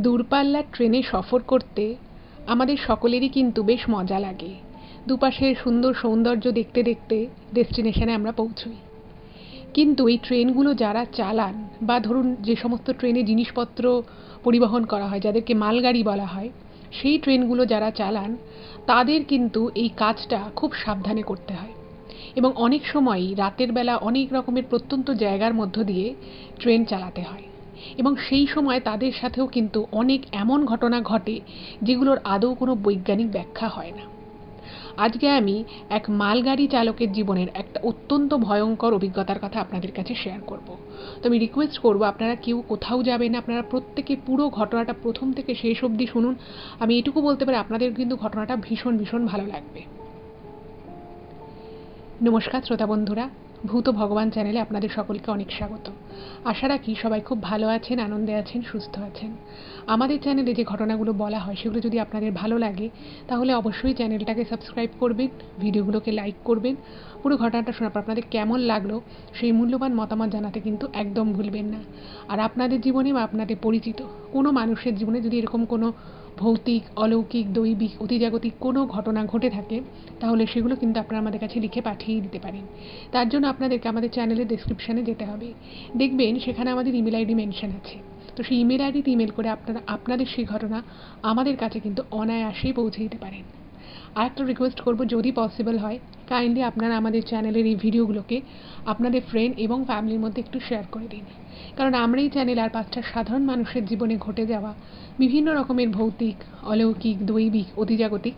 দূরপাল্লার ট্রেনে সফর করতে আমাদের সকলেরই কিন্তু বেশ মজা লাগে। দুপাশের সুন্দর সৌন্দর্য দেখতে দেখতে ডেস্টিনেশনে আমরা পৌঁছই। কিন্তু এই ট্রেনগুলো যারা চালান বা ধরুন যে সমস্ত ট্রেনে জিনিসপত্র পরিবহন করা হয়, যাদেরকে মালগাড়ি বলা হয়, সেই ট্রেনগুলো যারা চালান তাদের কিন্তু এই কাজটা খুব সাবধানে করতে হয় এবং অনেক সময়ই রাতের বেলা অনেক রকমের প্রত্যন্ত জায়গার মধ্য দিয়ে ট্রেন চালাতে হয় এবং সেই সময় তাদের সাথেও কিন্তু অনেক এমন ঘটনা ঘটে যেগুলোর আদৌ কোনো বৈজ্ঞানিক ব্যাখ্যা হয় না। আজকে আমি এক মালগাড়ি চালকের জীবনের একটা অত্যন্ত ভয়ঙ্কর অভিজ্ঞতার কথা আপনাদের কাছে শেয়ার করব। তো আমি রিকোয়েস্ট করব, আপনারা কেউ কোথাও যাবেন না, আপনারা প্রত্যেকে পুরো ঘটনাটা প্রথম থেকে শেষ অবধি শুনুন। আমি এটুকু বলতে পারি, আপনাদের কিন্তু ঘটনাটা ভীষণ ভীষণ ভালো লাগবে। নমস্কার শ্রোতা বন্ধুরা, ভূত ভগবান চ্যানেলে আপনাদের সকলকে অনেক স্বাগত। আশা রাখি সবাই খুব ভালো আছেন, আনন্দে আছেন, সুস্থ আছেন। আমাদের চ্যানেলে যে ঘটনাগুলো বলা হয় সেগুলো যদি আপনাদের ভালো লাগে তাহলে অবশ্যই চ্যানেলটাকে সাবস্ক্রাইব করবেন, ভিডিওগুলোকে লাইক করবেন। পুরো ঘটনাটা শোনার পর আপনাদের কেমন লাগলো সেই মূল্যবান মতামত জানাতে কিন্তু একদম ভুলবেন না। আর আপনাদের জীবনে বা আপনাদের পরিচিত কোনো মানুষের জীবনে যদি এরকম কোনো ভৌতিক, অলৌকিক, দৈবিক, অতিজাগতিক কোনো ঘটনা ঘটে থাকে তাহলে সেগুলো কিন্তু আপনারা আমাদের কাছে লিখে পাঠিয়ে দিতে পারেন। তার জন্য আপনাদেরকে আমাদের চ্যানেলের ডেসক্রিপশানে যেতে হবে। দেখবেন সেখানে আমাদের ইমেল আইডি মেনশন আছে। তো সেই ইমেল আইডিতে ইমেল করে আপনারা আপনাদের সেই ঘটনা আমাদের কাছে কিন্তু অনায়াসেই পৌঁছে দিতে পারেন। আর একটা রিকোয়েস্ট করব, যদি পসিবল হয় কাইন্ডলি আপনারা আমাদের চ্যানেলের এই ভিডিওগুলোকে আপনাদের ফ্রেন্ড এবং ফ্যামিলির মধ্যে একটু শেয়ার করে দিন। কারণ আমরা এই চ্যানেল আর 5টা সাধারণ মানুষের জীবনে ঘটে যাওয়া বিভিন্ন রকমের ভৌতিক, অলৌকিক, দৈবিক, অতিজাগতিক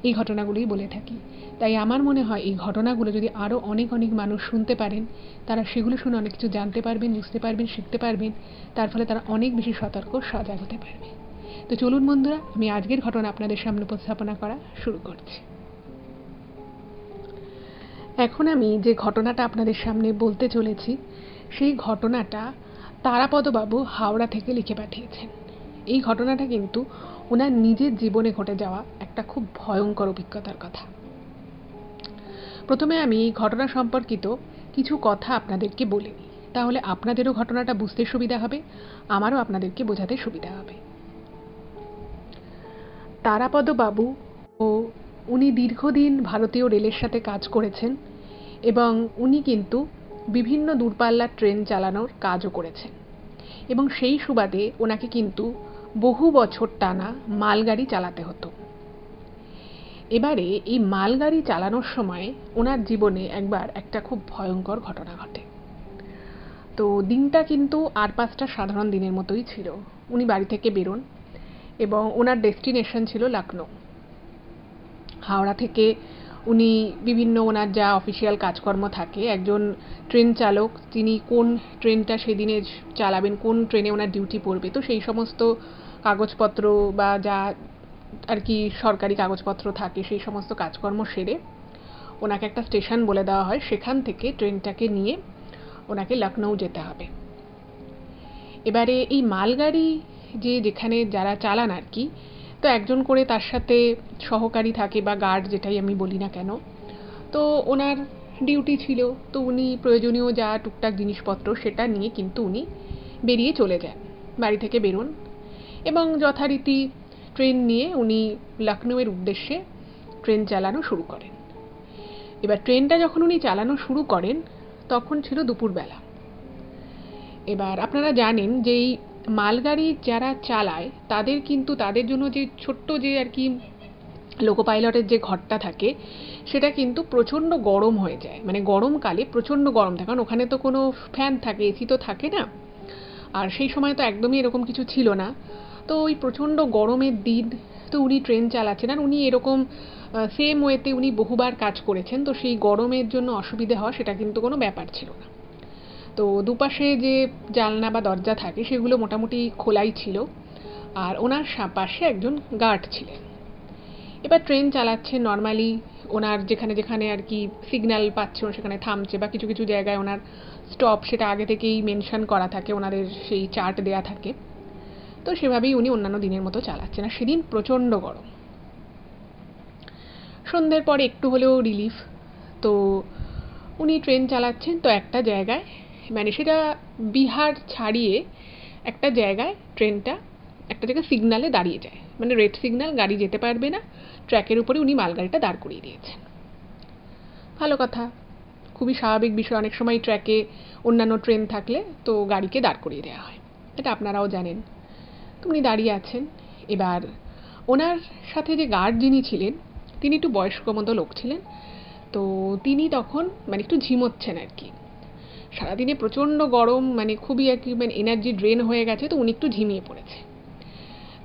এই ঘটনাগুলোই বলে থাকি। তাই আমার মনে হয় এই ঘটনাগুলো যদি আরও অনেক অনেক মানুষ শুনতে পারেন, তারা সেগুলো শুনে অনেক কিছু জানতে পারবেন, বুঝতে পারবেন, শিখতে পারবেন। তার ফলে তারা অনেক বেশি সতর্ক, সজাগ হতে পারবে। তো চলুন বন্ধুরা, আমি আজকের ঘটনা আপনাদের সামনে উপস্থাপনা করা শুরু করছি। এখন আমি যে ঘটনাটা আপনাদের সামনে বলতে চলেছি সেই ঘটনাটা তারাপদবাবু হাওড়া থেকে লিখে পাঠিয়েছেন। এই ঘটনাটা কিন্তু ওনার নিজের জীবনে ঘটে যাওয়া একটা খুব ভয়ঙ্কর অভিজ্ঞতার কথা। প্রথমে আমি এই ঘটনা সম্পর্কিত কিছু কথা আপনাদেরকে বলে নিই, তাহলে আপনাদেরও ঘটনাটা বুঝতে সুবিধা হবে, আমারও আপনাদেরকে বোঝাতে সুবিধা হবে। তারাপদবাবু উনি দীর্ঘদিন ভারতীয় রেলের সাথে কাজ করেছেন এবং উনি কিন্তু বিভিন্ন দূরপাল্লার ট্রেন চালানোর কাজও করেছেন এবং সেই সুবাদে ওনাকে কিন্তু বহু বছর টানা মালগাড়ি চালাতে হতো। এবারে এই মালগাড়ি চালানোর সময় ওনার জীবনে একবার একটা খুব ভয়ঙ্কর ঘটনা ঘটে। তো দিনটা কিন্তু আর 5টা সাধারণ দিনের মতোই ছিল। উনি বাড়ি থেকে বেরোন এবং ওনার ডেস্টিনেশন ছিল লখনউ। হাওড়া থেকে উনি বিভিন্ন ওনার যা অফিসিয়াল কাজকর্ম থাকে, একজন ট্রেন চালক তিনি কোন ট্রেনটা সেদিনে চালাবেন, কোন ট্রেনে ওনার ডিউটি পড়বে, তো সেই সমস্ত কাগজপত্র বা যা আর কি সরকারি কাগজপত্র থাকে সেই সমস্ত কাজকর্ম সেরে ওনাকে একটা স্টেশন বলে দেওয়া হয়, সেখান থেকে ট্রেনটাকে নিয়ে ওনাকে লখনউ যেতে হবে। এবারে এই মালগাড়ি যেখানে যারা চালান আর কি, তো একজন করে তার সাথে সহকারী থাকে বা গার্ড, যেটাই আমি বলি না কেন। তো ওনার ডিউটি ছিল, তো উনি প্রয়োজনীয় যা টুকটাক জিনিসপত্র সেটা নিয়ে কিন্তু উনি বেরিয়ে চলে যান, বাড়ি থেকে বেরোন এবং যথারীতি ট্রেন নিয়ে উনি লখনউয়ের উদ্দেশ্যে ট্রেন চালানো শুরু করেন। এবার ট্রেনটা যখন উনি চালানো শুরু করেন তখন ছিল দুপুরবেলা। এবার আপনারা জানেন যে এই মালগাড়ি যারা চালায় তাদের কিন্তু তাদের জন্য যে ছোট্ট যে আর কি লোকো পাইলটের যে ঘরটা থাকে সেটা কিন্তু প্রচণ্ড গরম হয়ে যায়, মানে গরমকালে প্রচণ্ড গরম থাকে, কারণ ওখানে তো কোনো ফ্যান থাকে, এসি তো থাকে না। আর সেই সময় তো একদমই এরকম কিছু ছিল না। তো ওই প্রচণ্ড গরমের দিন তো উনি ট্রেন চালাচ্ছেন, আর উনি এরকম সেম ওয়েতে উনি বহুবার কাজ করেছেন, তো সেই গরমের জন্য অসুবিধে হওয়া সেটা কিন্তু কোনো ব্যাপার ছিল না। তো দুপাশে যে জানলা বা দরজা থাকে সেগুলো মোটামুটি খোলাই ছিল, আর ওনার পাশে একজন গার্ড ছিলেন। এবার ট্রেন চালাচ্ছে নর্মালি, ওনার যেখানে যেখানে আর কি সিগন্যাল পাচ্ছে সেখানে থামছে, বা কিছু কিছু জায়গায় ওনার স্টপ সেটা আগে থেকেই মেনশন করা থাকে, ওনাদের সেই চার্ট দেয়া থাকে। তো সেভাবেই উনি অন্যান্য দিনের মতো চালাচ্ছেন। আর সেদিন প্রচণ্ড গরম। সন্ধ্যের পরে একটু হলেও রিলিফ। তো উনি ট্রেন চালাচ্ছেন, তো একটা জায়গায়, মানে সেটা বিহার ছাড়িয়ে একটা জায়গায় ট্রেনটা একটা জায়গায় সিগনালে দাঁড়িয়ে যায়, মানে রেড সিগন্যাল, গাড়ি যেতে পারবে না, ট্র্যাকের উপরে উনি মালগাড়িটা দাঁড় করিয়ে দিয়েছেন। ভালো কথা, খুবই স্বাভাবিক বিষয়। অনেক সময় ট্র্যাকে অন্যান্য ট্রেন থাকলে তো গাড়িকে দাঁড় করিয়ে দেওয়া হয়, এটা আপনারাও জানেন। তো উনি দাঁড়িয়ে আছেন। এবার ওনার সাথে যে গার্ড যিনি ছিলেন তিনি একটু বয়স্ক মতো লোক ছিলেন। তো তিনি তখন মানে একটু ঝিমোচ্ছেন আর কি, সারাদিনে প্রচণ্ড গরম, মানে খুবই আর কি মানে এনার্জি ড্রেন হয়ে গেছে, তো উনি একটু ঝিমিয়ে পড়েছে।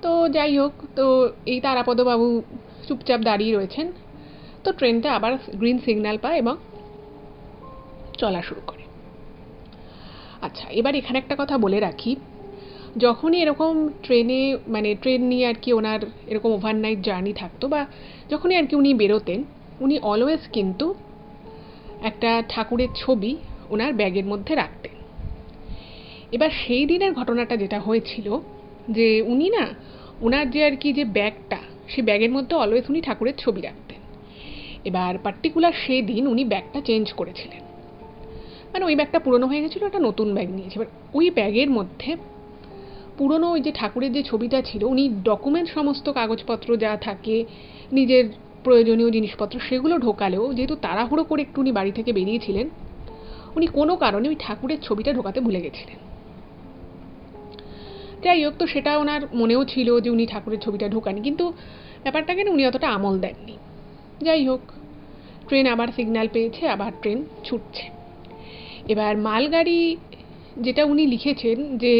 তো যাই হোক, তো এই তারাপদবাবু চুপচাপ দাঁড়িয়ে রয়েছেন। তো ট্রেনটা আবার গ্রিন সিগন্যাল পায় এবং চলা শুরু করে। আচ্ছা, এবার এখানে একটা কথা বলে রাখি, যখনই এরকম ট্রেনে মানে ট্রেন নিয়ে আর কি ওনার এরকম ওভারনাইট জার্নি থাকতো, বা যখনই আর কি উনি বেরোতেন, উনি অলওয়েজ কিন্তু একটা ঠাকুরের ছবি ওনার ব্যাগের মধ্যে রাখতেন। এবার সেই দিনের ঘটনাটা যেটা হয়েছিল, যে উনি না ওনার যে আর কি যে ব্যাগটা, সেই ব্যাগের মধ্যে অলওয়েজ উনি ঠাকুরের ছবি রাখতেন। এবার পার্টিকুলার সেই দিন উনি ব্যাগটা চেঞ্জ করেছিলেন, মানে ওই ব্যাগটা পুরনো হয়ে গেছিলো, একটা নতুন ব্যাগ নিয়েছে। এবার ওই ব্যাগের মধ্যে পুরনো ওই যে ঠাকুরের যে ছবিটা ছিল, উনি ডকুমেন্ট সমস্ত কাগজপত্র যা থাকে, নিজের প্রয়োজনীয় জিনিসপত্র সেগুলো ঢোকালেও, যেহেতু তাড়াহুড়ো করে একটু উনি বাড়ি থেকে বেরিয়েছিলেন, উনি কোনো কারণে ওই ঠাকুরের ছবিটা ঢোকাতে ভুলে গেছিলেন। যাই হোক, তো সেটা ওনার মনেও ছিল যে উনি ঠাকুরের ছবিটা ঢোকানি, কিন্তু ব্যাপারটাকে না উনি অতটা আমল দেননি। যাই হোক, ট্রেন আবার সিগন্যাল পেয়েছে, আবার ট্রেন ছুটছে। এবার মালগাড়ি যেটা উনি লিখেছেন যে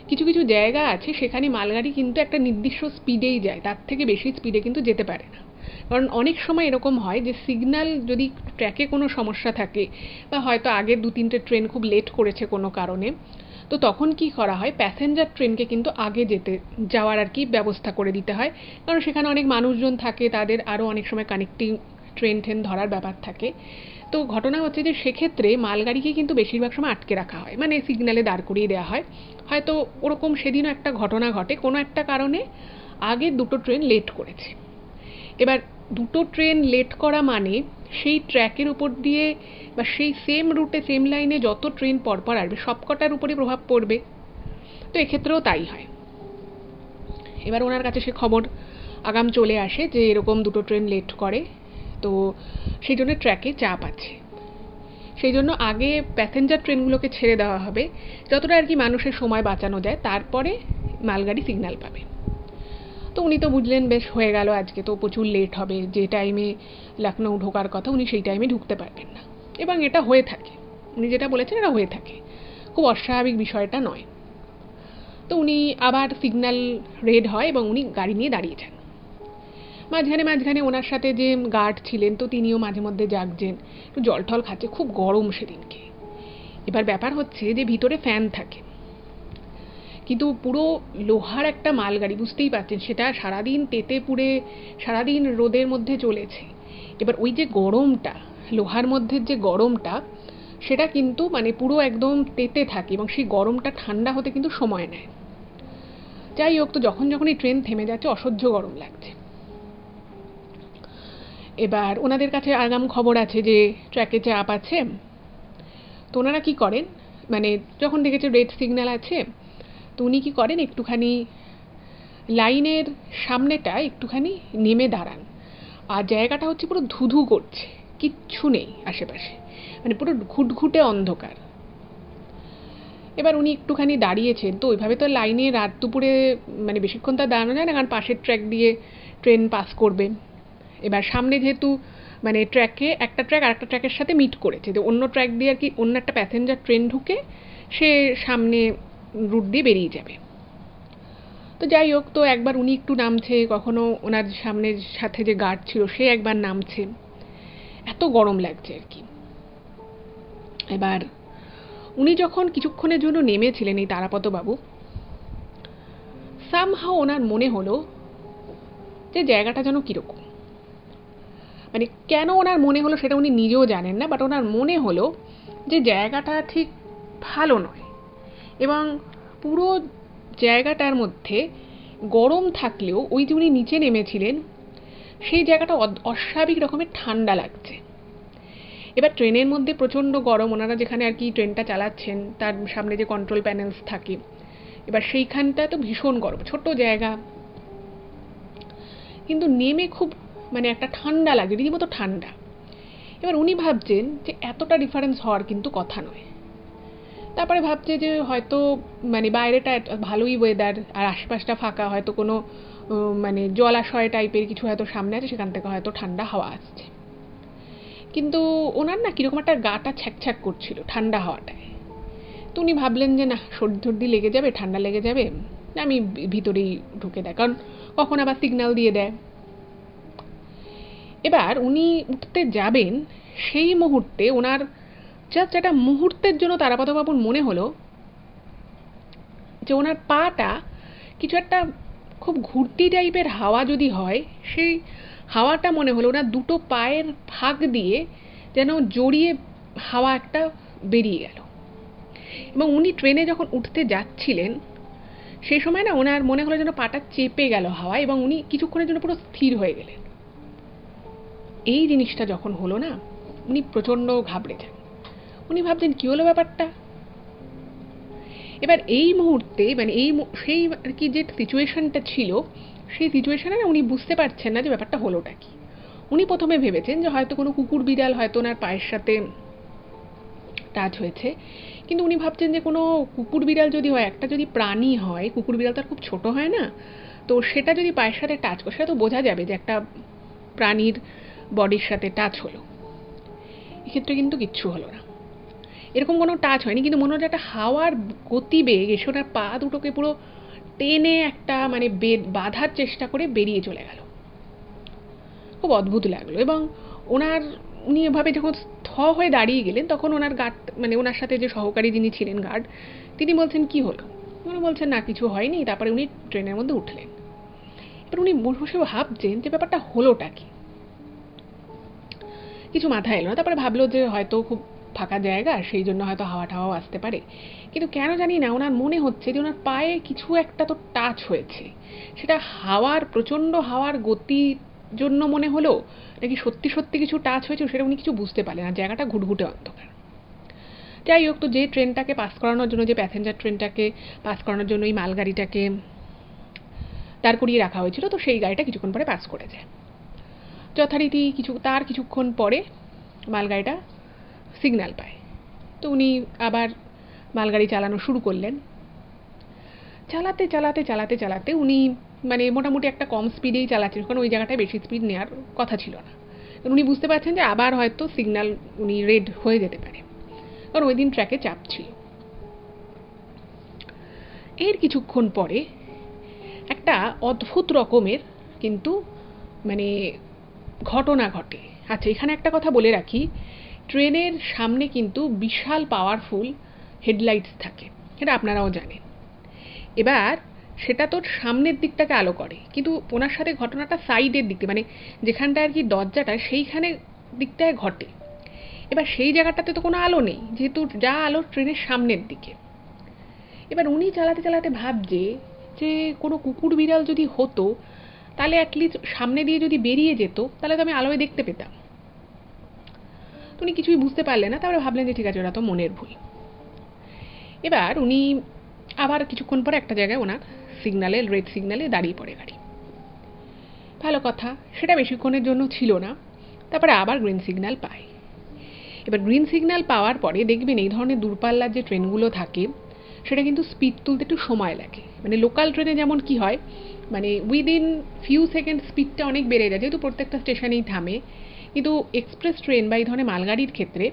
কিছু কিছু জায়গা আছে সেখানে মালগাড়ি কিন্তু একটা নির্দিষ্ট স্পিডেই যায়, তার থেকে বেশি স্পিডে কিন্তু যেতে পারে না। কারণ অনেক সময় এরকম হয় যে সিগন্যাল যদি ট্র্যাকে কোনো সমস্যা থাকে, বা হয়তো আগের 2-3টে ট্রেন খুব লেট করেছে কোনো কারণে, তো তখন কি করা হয়, প্যাসেঞ্জার ট্রেনকে কিন্তু আগে যাওয়ার আর কি ব্যবস্থা করে দিতে হয়। কারণ সেখানে অনেক মানুষজন থাকে, তাদের আরও অনেক সময় কানেক্টিং ট্রেন ধরার ব্যাপার থাকে। তো ঘটনা হচ্ছে যে সেক্ষেত্রে মালগাড়িকে কিন্তু বেশিরভাগ সময় আটকে রাখা হয়, মানে সিগন্যালে দাঁড় করিয়ে দেওয়া হয়। হয়তো ওরকম সেদিনও একটা ঘটনা ঘটে, কোনো একটা কারণে আগের 2টো ট্রেন লেট করেছে। এবার 2টো ট্রেন লেট করা মানে সেই ট্র্যাকের উপর দিয়ে বা সেই সেম রুটে সেম লাইনে যত ট্রেন পরপর আসবে সবকটার উপরই প্রভাব পড়বে। তো এক্ষেত্রেও তাই হয়। এবার ওনার কাছে সে খবর আগাম চলে আসে যে এরকম 2টো ট্রেন লেট করে, তো সেই জন্য ট্র্যাকে চাপ আছে। সেই জন্য আগে প্যাসেঞ্জার ট্রেনগুলোকে ছেড়ে দেওয়া হবে, যতটা আর কি মানুষের সময় বাঁচানো যায়, তারপরে মালগাড়ি সিগন্যাল পাবে। তো উনি তো বুঝলেন বেশ হয়ে গেল, আজকে তো প্রচুর লেট হবে, যে টাইমে লখনৌ ঢোকার কথা উনি সেই টাইমে ঢুকতে পারবেন না। এবং এটা হয়ে থাকে, উনি যেটা বলেছেন এটা হয়ে থাকে, খুব অস্বাভাবিক বিষয়টা নয়। তো উনি আবার সিগন্যাল রেড হয় এবং উনি গাড়ি নিয়ে দাঁড়িয়ে যান। মাঝখানে মাঝখানে ওনার সাথে যে গার্ড ছিলেন, তো তিনিও মাঝে মধ্যে জাগছেন, একটু জল টল খাচ্ছে, খুব গরম সেদিনকে। এবার ব্যাপার হচ্ছে যে ভিতরে ফ্যান থাকে, কিন্তু পুরো লোহার একটা মালগাড়ি, বুঝতেই পারছেন, সেটা সারাদিন তেতে পুড়ে সারাদিন রোদের মধ্যে চলেছে। এবার ওই যে গরমটা, লোহার মধ্যে যে গরমটা, সেটা কিন্তু মানে পুরো একদম তেতে থাকে, এবং সেই গরমটা ঠান্ডা হতে কিন্তু সময় নেয়। যাই হোক, তো যখন এই ট্রেন থেমে যাচ্ছে, অসহ্য গরম লাগছে। এবার ওনাদের কাছে আগাম খবর আছে যে ট্র্যাকে চাপ আছে। তো ওনারা কী করেন, মানে যখন দেখেছে রেড সিগন্যাল আছে, তো উনি কী করেন, একটুখানি লাইনের সামনেটা একটুখানি নেমে দাঁড়ান। আর জায়গাটা হচ্ছে পুরো ধুধু করছে, কিচ্ছু নেই আশেপাশে, মানে পুরো ঘুটঘুটে অন্ধকার। এবার উনি একটুখানি দাঁড়িয়েছেন, তো ওইভাবে তো লাইনে রাত দুপুরে মানে বেশিক্ষণ তো দাঁড়ানো যায় না, কারণ পাশের ট্র্যাক দিয়ে ট্রেন পাস করবে। এবার সামনে যেহেতু মানে ট্র্যাকে একটা ট্র্যাক আরেকটা ট্র্যাকের সাথে মিট করেছে, তো অন্য ট্র্যাক দিয়ে আর কি অন্য একটা প্যাসেঞ্জার ট্রেন ঢুকে সে সামনে রুট দিয়ে বেরিয়ে যাবে। তো যাই হোক, তো একবার উনি একটু নামছে, কখনো ওনার সামনের সাথে যে গার্ড ছিল সে একবার নামছে, এত গরম লাগছে আর কি। এবার উনি যখন কিছুক্ষণের জন্য নেমেছিলেন, এই তারাপদবাবু, সামহাও ওনার মনে হলো যে জায়গাটা যেন কীরকম। মানে কেন ওনার মনে হলো সেটা উনি নিজেও জানেন না, বাট ওনার মনে হলো যে জায়গাটা ঠিক ভালো নয়। এবং পুরো জায়গাটার মধ্যে গরম থাকলেও ওই যে উনি নিচে নেমেছিলেন সেই জায়গাটা অস্বাভাবিক রকমের ঠান্ডা লাগছে। এবার ট্রেনের মধ্যে প্রচণ্ড গরম, ওনারা যেখানে আর কি ট্রেনটা চালাচ্ছেন তার সামনে যে কন্ট্রোল প্যানেলস থাকে এবার সেইখানটা তো ভীষণ গরম, ছোট জায়গা, কিন্তু নেমে খুব মানে একটা ঠান্ডা লাগে, রীতিমতো ঠান্ডা। এবার উনি ভাবছেন যে এতটা ডিফারেন্স হওয়ার কিন্তু কথা নয়। তারপরে ভাবছে যে হয়তো মানে বাইরেটা ভালোই ওয়েদার, আর আশপাশটা ফাঁকা, হয়তো কোনো মানে জলাশয় টাইপের কিছু হয়তো সামনে আছে, সেখান থেকে হয়তো ঠান্ডা হাওয়া আসছে। কিন্তু ওনার না কীরকম একটা গাটা ছ্যাঁক করছিল ঠান্ডা হাওয়াটায়। তো উনি ভাবলেন যে না, সর্দি টর্দি লেগে যাবে, ঠান্ডা লেগে যাবে, আমি ভিতরেই ঢুকে দেয়, কারণ কখন আবার সিগন্যাল দিয়ে দেয়। এবার উনি উঠতে যাবেন, সেই মুহূর্তে ওনার জাস্ট একটা মুহূর্তের জন্য তারাপদবাবুর মনে হলো যে ওনার পাটা কিছু একটা খুব ঘুরতি টাইপের হাওয়া যদি হয়, সেই হাওয়াটা মনে হলো ওনার দুটো পায়ের ফাঁক দিয়ে যেন জড়িয়ে হাওয়া একটা বেরিয়ে গেল। এবং উনি ট্রেনে যখন উঠতে যাচ্ছিলেন সেই সময় না ওনার মনে হলো যেন পাটা চেপে গেল হাওয়া, এবং উনি কিছুক্ষণের জন্য পুরো স্থির হয়ে গেলেন। এই জিনিসটা যখন হলো না, উনি প্রচণ্ড ঘাবড়ে যান। উনি ভাবছেন কী হলো ব্যাপারটা। এবার এই মুহূর্তে মানে সেই আর কি যে সিচুয়েশনটা ছিল, সেই সিচুয়েশনে না উনি বুঝতে পারছেন না যে ব্যাপারটা হলোটা কি। উনি প্রথমে ভেবেছেন যে হয়তো কোনো কুকুর বিড়াল হয়তো ওনার পায়ের সাথে টাচ হয়েছে, কিন্তু উনি ভাবছেন যে কোনো কুকুর বিড়াল যদি হয়, একটা যদি প্রাণী হয়, কুকুর বিড়াল তো আর খুব ছোট হয় না, তো সেটা যদি পায়ের সাথে টাচ করে সেটা তো বোঝা যাবে যে একটা প্রাণীর বডির সাথে টাচ হলো। এক্ষেত্রে কিন্তু কিচ্ছু হলো না, এরকম কোনো টাচ হয়নি, কিন্তু মনে হচ্ছে একটা হাওয়ার গতিবেগ এসে ওনার পা দুটোকে পুরো টেনে একটা মানে বাঁধার চেষ্টা করে বেরিয়ে চলে গেল। খুব অদ্ভুত লাগলো। এবং উনি এভাবে যখন হয়ে দাঁড়িয়ে গেলেন, তখন ওনার গার্ড মানে ওনার সাথে যে সহকারী যিনি ছিলেন গার্ড, তিনি বলছেন কি হলো। উনি বলছেন না কিছু হয়নি। তারপরে উনি ট্রেনের মধ্যে উঠলেন। এবার উনি বসে ভাবছেন যে ব্যাপারটা হলোটা কি, কিছু মাথায় এলো না। তারপরে ভাবলো যে হয়তো খুব ফাঁকা জায়গা, সেই জন্য হয়তো হাওয়া টাওয়াও আসতে পারে। কিন্তু কেন জানি না ওনার মনে হচ্ছে যে ওনার পায়ে কিছু একটা তো টাচ হয়েছে। সেটা প্রচণ্ড হাওয়ার গতির জন্য মনে হলো, নাকি সত্যি সত্যি কিছু টাচ হয়েছে, সেটা উনি কিছু বুঝতে পারলেন না। জায়গাটা ঘুটঘুটে অন্ধকার। যাই হোক, তো যে ট্রেনটাকে পাস করানোর জন্য, যে প্যাসেঞ্জার ট্রেনটাকে পাস করানোর জন্য এই মালগাড়িটাকে দাঁড় করিয়ে রাখা হয়েছিল, তো সেই গাড়িটা কিছুক্ষণ পরে পাস করে যায়। যথারীতি কিছুক্ষণ পরে মালগাড়িটা সিগন্যাল পায়। তো উনি আবার মালগাড়ি চালানো শুরু করলেন। চালাতে চালাতে চালাতে চালাতে উনি মানে মোটামুটি একটা কম স্পিডেই চালাচ্ছেন, কারণ ওই জায়গাটায় বেশি স্পিড নেওয়ার কথা ছিল না। উনি বুঝতে পারছেন যে আবার হয়তো সিগন্যাল উনি রেড হয়ে যেতে পারে, কারণ ওই দিন ট্র্যাকে চাপ ছিল। এর কিছুক্ষণ পরে একটা অদ্ভুত রকমের কিন্তু মানে ঘটনা ঘটে। আচ্ছা, এখানে একটা কথা বলে রাখি, ট্রেনের সামনে কিন্তু বিশাল পাওয়ারফুল হেডলাইটস থাকে, এটা আপনারাও জানেন। এবার সেটা তোর সামনের দিকটাকে আলো করে, কিন্তু ওনার সাথে ঘটনাটা সাইডের দিকে, মানে যেখানটা আর কি দরজাটা, সেইখানে দিকটায় ঘটে। এবার সেই জায়গাটাতে তো কোনো আলো নেই, যেহেতু যা আলো ট্রেনের সামনের দিকে। এবার উনি চালাতে চালাতে ভাবছে যে কোনো কুকুর বিড়াল যদি হতো, তাহলে অ্যাটলিস্ট সামনে দিয়ে যদি বেরিয়ে যেত, তাহলে তো আমি আলোয় দেখতে পেতাম। তো উনি কিছুই বুঝতে পারলেন না। তারপরে ভাবলেন যে ঠিক আছে, ওরা তো মনের ভুল। এবার উনি আবার কিছুক্ষণ পরে একটা জায়গায় ওনার রেড সিগন্যালে দাঁড়িয়ে পড়ে গাড়ি। ভালো কথা, সেটা বেশিক্ষণের জন্য ছিল না। তারপরে আবার গ্রিন সিগন্যাল পায়। এবার গ্রিন সিগন্যাল পাওয়ার পরে দেখবেন এই ধরনের দূরপাল্লার যে ট্রেনগুলো থাকে, সেটা কিন্তু স্পিড তুলতে একটু সময় লাগে। মানে লোকাল ট্রেনে যেমন কি হয়, মানে উইদিন ফিউ সেকেন্ড স্পিডটা অনেক বেড়ে যায়, যেহেতু প্রত্যেকটা স্টেশনেই থামে। কিন্তু এক্সপ্রেস ট্রেন বা এই ধরনের মালগাড়ির ক্ষেত্রে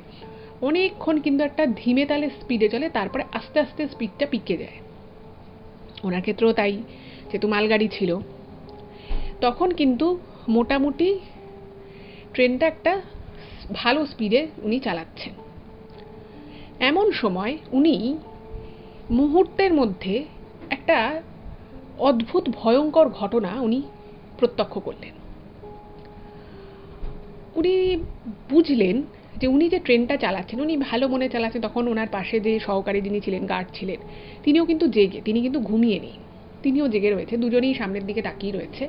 অনেকক্ষণ কিন্তু একটা ধীমে তালে স্পিডে চলে, তারপরে আস্তে আস্তে স্পিডটা পিকে যায়। ওনার ক্ষেত্রেও তাই, যেহেতু মালগাড়ি ছিল। তখন কিন্তু মোটামুটি ট্রেনটা একটা ভালো স্পিডে উনি চালাচ্ছেন। এমন সময় উনি মুহূর্তের মধ্যে একটা অদ্ভুত ভয়ঙ্কর ঘটনা উনি প্রত্যক্ষ করলেন। উনি বুঝলেন যে উনি যে ট্রেনটা চালাচ্ছেন, উনি ভালো মনে চালাচ্ছেন। তখন ওনার পাশে যে সহকারী যিনি ছিলেন, গার্ড ছিলেন, তিনিও কিন্তু জেগে, তিনি কিন্তু ঘুমিয়ে নেই, তিনিও জেগে রয়েছে। দুজনেই সামনের দিকে তাকিয়ে রয়েছে।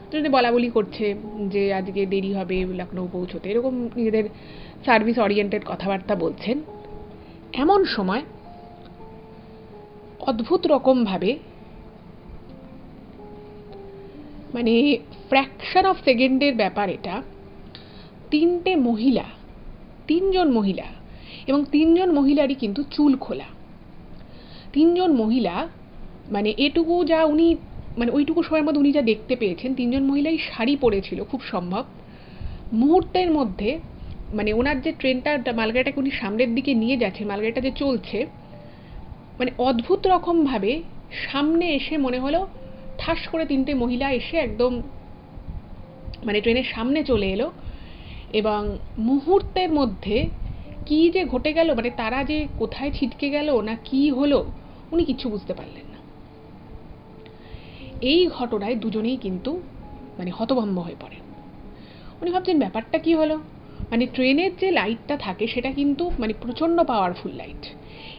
দুজনে বলা বলি করছে যে আজকে দেরি হবে লখনৌ পৌঁছতে, এরকম নিজেদের সার্ভিস ওরিয়েন্টেড কথাবার্তা বলছেন। এমন সময় অদ্ভুত রকমভাবে মানে ফ্র্যাকশন অফ সেকেন্ডের ব্যাপার এটা, তিনজন মহিলা এবং তিনজন মহিলারই কিন্তু চুল খোলা। তিনজন মহিলা মানে এটুকু যা উনি মানে ওইটুকু সময়ের মধ্যে উনি যা দেখতে পেয়েছেন, তিনজন মহিলাই শাড়ি পরেছিল খুব সম্ভব। মুহূর্তের মধ্যে মানে ওনার যে ট্রেনটা মালগাড়িটাকে উনি সামনের দিকে নিয়ে যাচ্ছে, মালগাড়িটা যে চলছে, মানে অদ্ভুত রকমভাবে সামনে এসে মনে হলো ঠাস করে তিনটে মহিলা এসে একদম মানে ট্রেনের সামনে চলে এলো এবং মুহূর্তের মধ্যে কি যে ঘটে গেল, মানে তারা যে কোথায় ছিটকে গেল না কি হলো উনি কিচ্ছু বুঝতে পারলেন না। এই ঘটনায় দুজনেই কিন্তু মানে হতভম্ব হয়ে পড়ে। উনি ভাবছেন ব্যাপারটা কি হলো, মানে ট্রেনের যে লাইটটা থাকে সেটা কিন্তু মানে প্রচণ্ড পাওয়ারফুল লাইট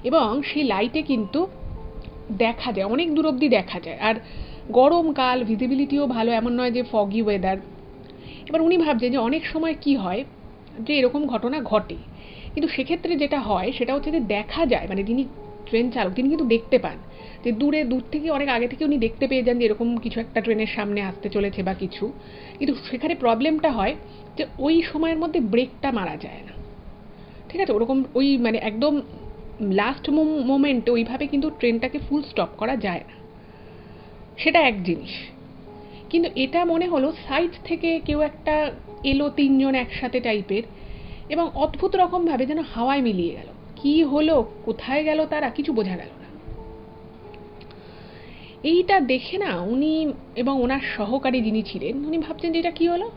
এবং সেই লাইটে কিন্তু দেখা যায়, অনেক দূর অবধি দেখা যায়, আর গরমকাল, ভিজিবিলিটিও ভালো, এমন নয় যে ফগি ওয়েদার। এবার উনি ভাবছেন যে অনেক সময় কি হয় যে এরকম ঘটনা ঘটে, কিন্তু সেক্ষেত্রে যেটা হয় সেটা হচ্ছে যে দেখা যায়, মানে যিনি ট্রেন চালক তিনি কিন্তু দেখতে পান যে দূর থেকে অনেক আগে থেকে উনি দেখতে পেয়ে যান যে এরকম কিছু একটা ট্রেনের সামনে আসতে চলেছে বা কিছু, কিন্তু সেখানে প্রবলেমটা হয় যে ওই সময়ের মধ্যে ব্রেকটা মারা যায় না, ঠিক আছে, ওরকম ওই মানে একদম লাস্ট মোমেন্টে ওইভাবে কিন্তু ট্রেনটাকে ফুল স্টপ করা যায় না, সেটা এক জিনিস। কিন্তু এটা মনে হলো সাইড থেকে কেউ একটা এলো, তিনজন একসাথে টাইপের, এবং অদ্ভুত রকমভাবে যেন হাওয়ায় মিলিয়ে গেল। কি হলো, কোথায় গেল তারা, কিছু বোঝা গেল না। এইটা দেখে না উনি এবং ওনার সহকারী যিনি ছিলেন উনি ভাবছেন যে এটা কি হলো,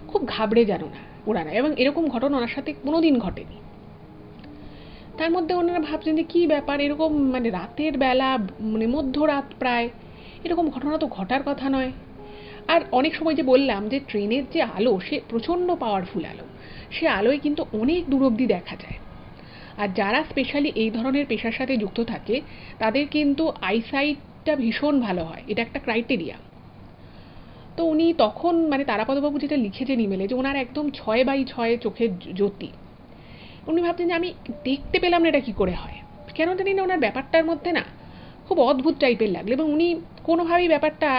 খুব ঘাবড়ে যেন না ওনারা, এবং এরকম ঘটনা ওনার সাথে কোনোদিন ঘটেনি। তার মধ্যে ওনারা ভাবছেন যে কি ব্যাপার, এরকম মানে রাতের বেলা, মানে মধ্যরাত প্রায়, এরকম ঘটনা তো ঘটার কথা নয়। আর অনেক সময় যে বললাম যে ট্রেনের যে আলো সে প্রচণ্ড পাওয়ারফুল আলো, সে আলোয় কিন্তু অনেক দূর অবধি দেখা যায়। আর যারা স্পেশালি এই ধরনের পেশার সাথে যুক্ত থাকে তাদের কিন্তু আইসাইটটা ভীষণ ভালো হয়, এটা একটা ক্রাইটেরিয়া। তো উনি তখন মানে তারাপদবাবু যেটা লিখেছেন ইমেলে যে ওনার একদম 6/6 চোখের জ্যোতি। উনি ভাবতেন যে আমি দেখতে পেলাম না, এটা কি করে হয়, কেন জানি না ওনার ব্যাপারটার মধ্যে না খুব অদ্ভুত টাইপের লাগলো, এবং উনি কোনোভাবেই ব্যাপারটা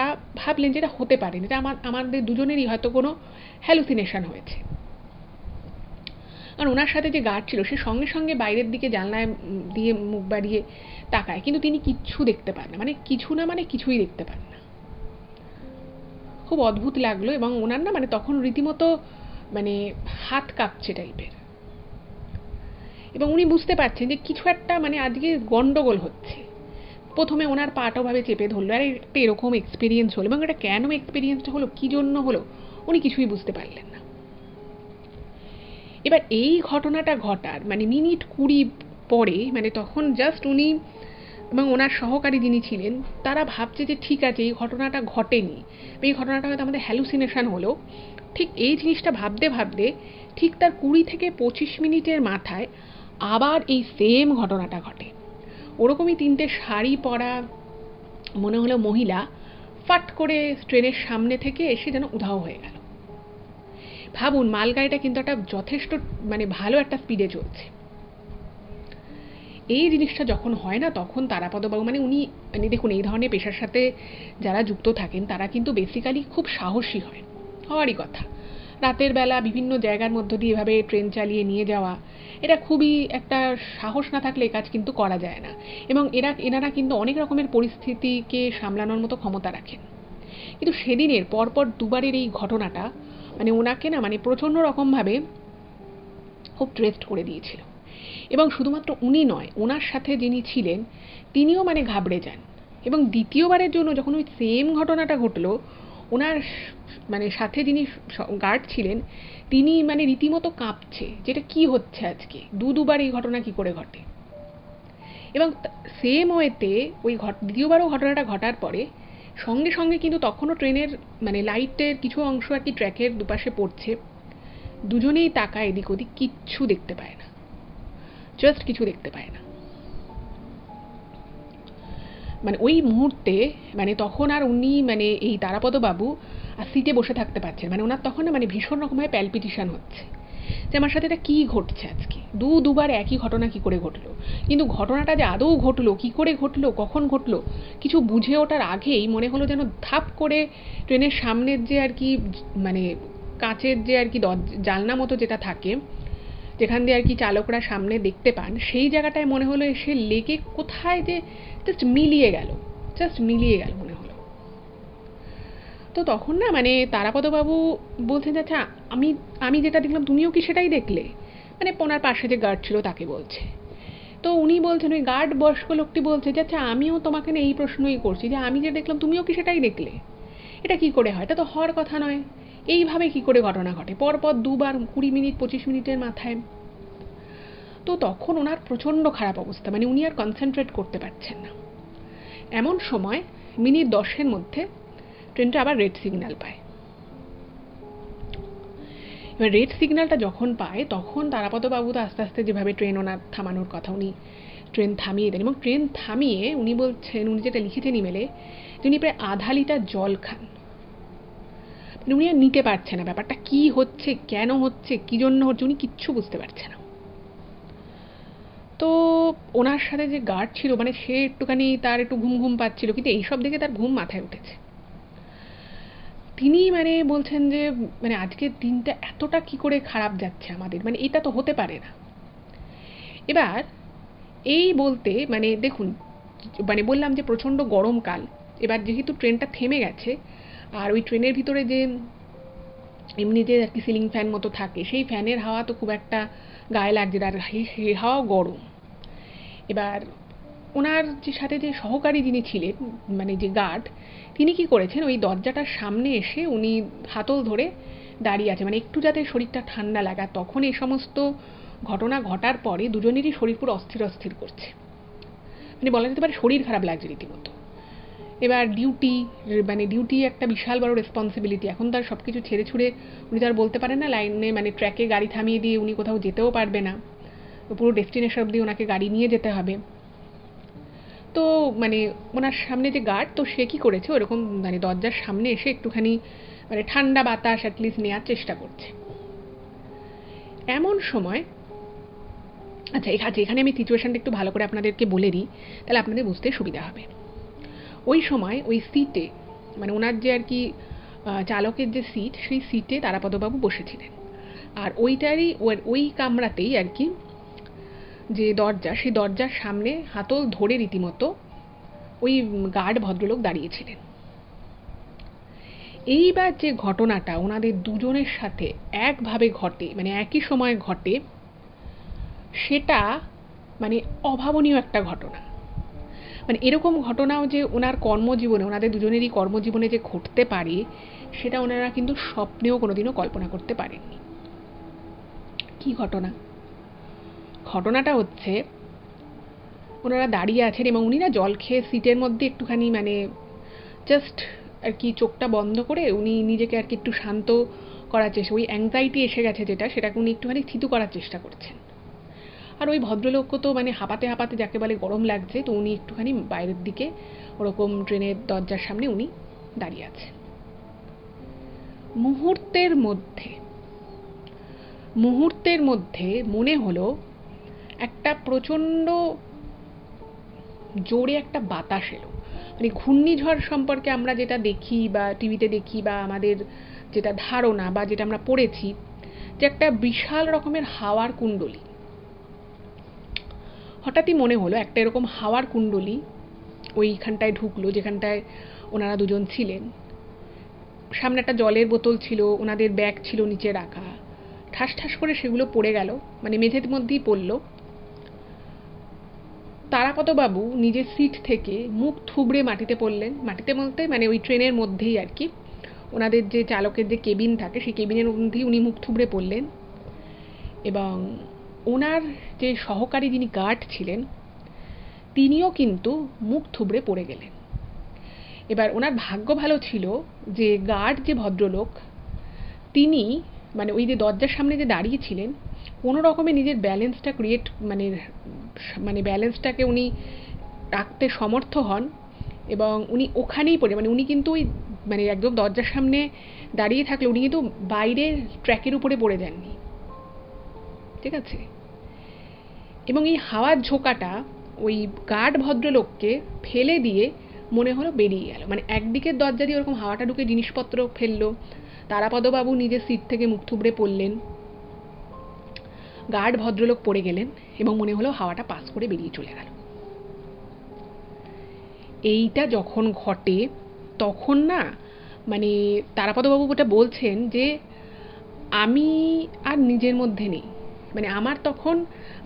ভাবলেন যে এটা হতে পারে, এটা আমাদের দুজনেরই হয়তো কোনো হ্যালুসিনেশন হয়েছে। আর ওনার সাথে যে গার্ড ছিল সে সঙ্গে সঙ্গে বাইরের দিকে জানলায় দিয়ে মুখ বাড়িয়ে তাকায়, কিন্তু তিনি কিচ্ছু দেখতে পান না, মানে কিছু না মানে কিছুই দেখতে পান না। খুব অদ্ভুত লাগলো, এবং ওনার না মানে তখন রীতিমতো মানে হাত কাঁপছে টাইপের, এবং উনি বুঝতে পারছেন যে কিছু একটা মানে আজকে গন্ডগোল হচ্ছে। প্রথমে ওনার পাটা ভাবে চেপে ধরলো, আর একটা এরকম এক্সপিরিয়েন্স হলো, এবং এটা কেন এক্সপিরিয়েন্সটা হলো, কি জন্য হলো, উনি কিছুই বুঝতে পারলেন না। এবার এই ঘটনাটা ঘটার মানে মিনিট 20 পরে, মানে তখন জাস্ট উনি এবং ওনার সহকারী যিনি ছিলেন তারা ভাবছে যে ঠিক আছে এই ঘটনাটা ঘটেনি, এই ঘটনাটা হয়তো আমাদের হ্যালুসিনেশন হলো। ঠিক এই জিনিসটা ভাবতে ভাবতে ঠিক তার 20 থেকে 25 মিনিটের মাথায় আবার এই সেম ঘটনাটা ঘটে। ওরকমই তিনটে শাড়ি পরা মনে হলো মহিলা ফাট করে ট্রেনের সামনে থেকে এসে যেন উধাও হয়ে গেল। ভাবুন, মালগাড়িটা কিন্তু একটা যথেষ্ট মানে ভালো একটা স্পিডে চলছে। এই জিনিসটা যখন হয় না তখন তারাপদবাবু মানে উনি মানে দেখুন এই ধরনের পেশার সাথে যারা যুক্ত থাকেন তারা কিন্তু বেসিক্যালি খুব সাহসী হওয়ারই কথা। রাতের বেলা বিভিন্ন জায়গার মধ্য দিয়ে এভাবে ট্রেন চালিয়ে নিয়ে যাওয়া, এটা খুবই একটা সাহস না থাকলে এই কাজ কিন্তু করা যায় না, এবং এনারা কিন্তু অনেক রকমের পরিস্থিতিকে সামলানোর মতো ক্ষমতা রাখেন। কিন্তু সেদিনের পরপর দুবারের এই ঘটনাটা মানে ওনাকে না মানে প্রচণ্ড রকমভাবে খুব ট্রেস্ট করে দিয়েছিল, এবং শুধুমাত্র উনি নয়, ওনার সাথে যিনি ছিলেন তিনিও মানে ঘাবড়ে যান, এবং দ্বিতীয়বারের জন্য যখন ওই সেম ঘটনাটা ঘটলো ওনার মানে সাথে যিনি গার্ড ছিলেন তিনি মানে রীতিমতো কাঁপছে, যেটা কি হচ্ছে আজকে দুবার এই ঘটনা কি করে ঘটে। এবং সেম ওয়েতে ওই দ্বিতীয়বারও ঘটনাটা ঘটার পরে সঙ্গে সঙ্গে কিন্তু তখনও ট্রেনের মানে লাইটের কিছু অংশ আর কি ট্র্যাকের দুপাশে পড়ছে, দুজনেই তাকায় এদিক ওদিক, কিচ্ছু দেখতে পায় না, জাস্ট কিছু দেখতে পায় না। মানে ওই মুহূর্তে মানে তখন আর উনি মানে এই তারাপদবাবু আর সিটে বসে থাকতে পারছেন, মানে ওনার তখন না মানে ভীষণ রকমভাবে প্যালপিটেশন হচ্ছে, যে আমার সাথে এটা কী ঘটছে আজকে, দুবার একই ঘটনা কি করে ঘটলো, কিন্তু ঘটনাটা যে আদৌ ঘটলো, কি করে ঘটলো, কখন ঘটলো, কিছু বুঝে ওঠার আগেই মনে হলো যেন ধাপ করে ট্রেনের সামনের যে আর কি মানে কাঁচের যে আর কি জানলা মতো যেটা থাকে, যেখান দিয়ে আর কি চালকরা সামনে দেখতে পান, সেই জায়গাটায় মনে হলো এসে লেগে কোথায় যে জাস্ট মিলিয়ে গেল মনে হলো। তো তখন না মানে তারাপদবাবু বলছেন, আচ্ছা আমি আমি যেটা দেখলাম তুমিও কি সেটাই দেখলে, মানে ওনার পাশে যে গার্ড ছিল তাকে বলছে। তো উনি বলছেন, ওই গার্ড বয়স্ক লোকটি বলছে যে আচ্ছা আমিও তোমাকে না এই প্রশ্নই করছি যে আমি যে দেখলাম তুমিও কি সেটাই দেখলে, এটা কি করে হয়, এটা তো হওয়ার কথা নয়, এইভাবে কি করে ঘটনা ঘটে পরপর দুবার 20 মিনিট 25 মিনিটের মাথায়। তো তখন ওনার প্রচণ্ড খারাপ অবস্থা, মানে উনি আর কনসেন্ট্রেট করতে পারছেন না। এমন সময় মিনিট 10-এর মধ্যে ট্রেনটা আবার রেড সিগন্যাল পায়। এবার রেড সিগন্যালটা যখন পায় তখন তারাপদবাবু তো আস্তে আস্তে যেভাবে ট্রেন ওনার থামানোর কথা উনি ট্রেন থামিয়ে দেন, এবং ট্রেন থামিয়ে উনি বলছেন, উনি যেটা লিখেছেন ইমেলে, যে উনি প্রায় আধা লিটার জল খান। মানে উনি আর নিতে পারছে না, ব্যাপারটা কি হচ্ছে, কেন হচ্ছে, কি জন্য হচ্ছে, উনি কিচ্ছু বুঝতে পারছে না। তো ওনার সাথে যে গার্ড ছিল মানে সে একটুখানি তার একটু ঘুম ঘুম পাচ্ছিল, কিন্তু এইসব দেখে তার ঘুম মাথায় উঠেছে। তিনি মানে বলছেন যে মানে আজকের দিনটা এতটা কি করে খারাপ যাচ্ছে আমাদের, মানে এটা তো হতে পারে না। এবার এই বলতে মানে দেখুন, মানে বললাম যে প্রচণ্ড গরমকাল, এবার যেহেতু ট্রেনটা থেমে গেছে আর ওই ট্রেনের ভিতরে যে এমনি যে আর কি সিলিং ফ্যান মতো থাকে, সেই ফ্যানের হাওয়া তো খুব একটা গায়ে লাগছে, আর সেই হাওয়াও গরম। এবার ওনার যে সাথে যে সহকারী যিনি ছিলেন, মানে যে গার্ড, তিনি কি করেছেন, ওই দরজাটার সামনে এসে উনি হাতল ধরে দাঁড়িয়ে আছে, মানে একটু যাতে শরীরটা ঠান্ডা লাগা। তখন এই সমস্ত ঘটনা ঘটার পরে দুজনেরই শরীর পুরো অস্থির অস্থির করছে, মানে বলা যেতে পারে শরীর খারাপ লাগছে রীতিমতো। এবার ডিউটি একটা বিশাল বড় রেসপন্সিবিলিটি, এখন তার সব কিছু ছেড়ে ছুড়ে উনি তো আর বলতে পারেন না লাইনে, মানে ট্র্যাকে গাড়ি থামিয়ে দিয়ে উনি কোথাও যেতেও পারবে না, পুরো ডেস্টিনেশন অবধি ওনাকে গাড়ি নিয়ে যেতে হবে। তো মানে ওনার সামনে যে গার্ড, তো সে কি করেছে, ওরকম মানে দরজার সামনে এসে একটুখানি মানে ঠান্ডা বাতাস অ্যাটলিস্ট নেওয়ার চেষ্টা করছে। এমন সময়, আচ্ছা এখানে আমি সিচুয়েশনটা একটু ভালো করে আপনাদেরকে বলে দিই, তাহলে আপনাদের বুঝতে সুবিধা হবে। ওই সময় ওই সিটে, মানে ওনার যে আর কি চালকের যে সিট, সেই সিটে তারাপদবাবু বসেছিলেন, আর ওই কামরাতেই আর কি যে দরজা, সেই দরজার সামনে হাতল ধরে রীতিমতো ওই গার্ড ভদ্রলোক দাঁড়িয়েছিলেন। এইবার যে ঘটনাটা ওনাদের দুজনের সাথে একভাবে ঘটে, মানে একই সময় ঘটে, সেটা মানে অভাবনীয় একটা ঘটনা। মানে এরকম ঘটনাও যে ওনার কর্মজীবনে, ওনাদের দুজনেরই কর্মজীবনে যে ঘটতে পারে, সেটা ওনারা কিন্তু স্বপ্নেও কোনোদিনও কল্পনা করতে পারেননি। কি ঘটনা? ঘটনাটা হচ্ছে, ওনারা দাঁড়িয়ে আছেন এবং উনি না জল খেয়ে সিটের মধ্যে একটুখানি মানে জাস্ট আর কি চোখটা বন্ধ করে উনি নিজেকে আর কি একটু শান্ত করার চেষ্টা, ওই অ্যাংজাইটি এসে গেছে সেটাকে উনি একটুখানি থিতু করার চেষ্টা করছেন। আর ওই ভদ্রলোকও তো মানে হাঁপাতে হাঁপাতে যাকে বলে গরম লাগছে, তো উনি একটুখানি বাইরের দিকে ওরকম ট্রেনের দরজার সামনে উনি দাঁড়িয়ে আছেন। মুহূর্তের মধ্যে মনে হলো একটা প্রচণ্ড জোরে একটা বাতাস এলো। মানে ঘূর্ণিঝড় সম্পর্কে আমরা যেটা দেখি বা টিভিতে দেখি বা আমাদের যেটা ধারণা বা যেটা আমরা পড়েছি, যে একটা বিশাল রকমের হাওয়ার কুণ্ডলী, হঠাৎই মনে হলো একটা এরকম হাওয়ার কুণ্ডলী ওইখানটায় ঢুকলো যেখানটায় ওনারা দুজন ছিলেন। সামনে একটা জলের বোতল ছিল, ওনাদের ব্যাগ ছিল নিচে রাখা, ঠাস ঠাস করে সেগুলো পড়ে গেল, মানে মেঝের মধ্যেই পড়লো। তারাপদবাবু নিজের সিট থেকে মুখ থুবড়ে মাটিতে পড়লেন, মাটিতে বলতে মানে ওই ট্রেনের মধ্যেই আর কি, ওনাদের যে চালকের যে কেবিন থাকে সেই কেবিনের মধ্যেই উনি মুখ থুবড়ে পড়লেন। এবং ওনার যে সহকারী যিনি গার্ড ছিলেন, তিনিও কিন্তু মুখ থুবড়ে পড়ে গেলেন। এবার ওনার ভাগ্য ভালো ছিল যে গার্ড যে ভদ্রলোক, তিনি মানে ওই যে দরজার সামনে যে দাঁড়িয়ে ছিলেন, কোনো রকমে নিজের ব্যালেন্সটা মানে ব্যালেন্সটাকে উনি রাখতে সমর্থ হন, এবং উনি ওখানেই পড়ে, মানে উনি কিন্তু ওই মানে একদম দরজার সামনে দাঁড়িয়ে থাকলে উনি কিন্তু বাইরের ট্র্যাকের উপরে পড়ে যাননি, ঠিক আছে? এবং এই হাওয়ার ঝোঁকাটা ওই গার্ড ভদ্রলোককে ফেলে দিয়ে মনে হলো বেরিয়ে গেল। মানে একদিকের দরজা দিয়ে ওরকম হাওয়াটা ঢুকে জিনিসপত্র ফেললো, তারাপদবাবু নিজের সিট থেকে মুখ থুবড়ে পড়লেন, গার্ড ভদ্রলোক পড়ে গেলেন এবং মনে হলো হাওয়াটা পাস করে বেরিয়ে চলে গেল। এইটা যখন ঘটে তখন না মানে তারাপদবাবু ওটা বলছেন যে আমি আর নিজের মধ্যে নেই। মানে আমার তখন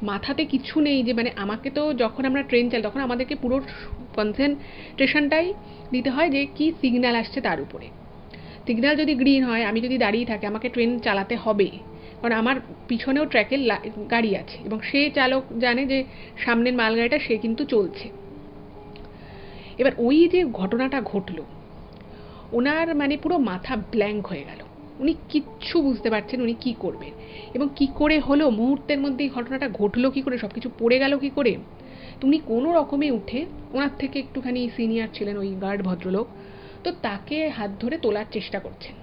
মাথাতে কিছু নেই যে মানে আমাকে তো যখন আমরা ট্রেন চালাই তখন আমাদেরকে পুরো কনসেন্ট্রেশনটাই দিতে হয় যে কি সিগন্যাল আসছে তার উপরে। সিগন্যাল যদি গ্রিন হয়, আমি যদি দাঁড়িয়ে থাকি, আমাকে ট্রেন চালাতে হবে, কারণ আমার পিছনেও ট্র্যাকের গাড়ি আছে এবং সে চালক জানে যে সামনের মালগাড়িটা সে কিন্তু চলছে। এবার ওই যে ঘটনাটা ঘটলো, ওনার মানে পুরো মাথা ব্ল্যাঙ্ক হয়ে গেল। উনি কিচ্ছু বুঝতে পারছেন উনি কি করবেন এবং কি করে হলো, মুহূর্তের মধ্যেই ঘটনাটা ঘটলো কি করে, সবকিছু পড়ে গেল কি করে। তো উনি কোনো রকমে উঠে, ওনার থেকে একটুখানি সিনিয়র ছিলেন ওই গার্ড ভদ্রলোক, তো তাকে হাত ধরে তোলার চেষ্টা করছেন।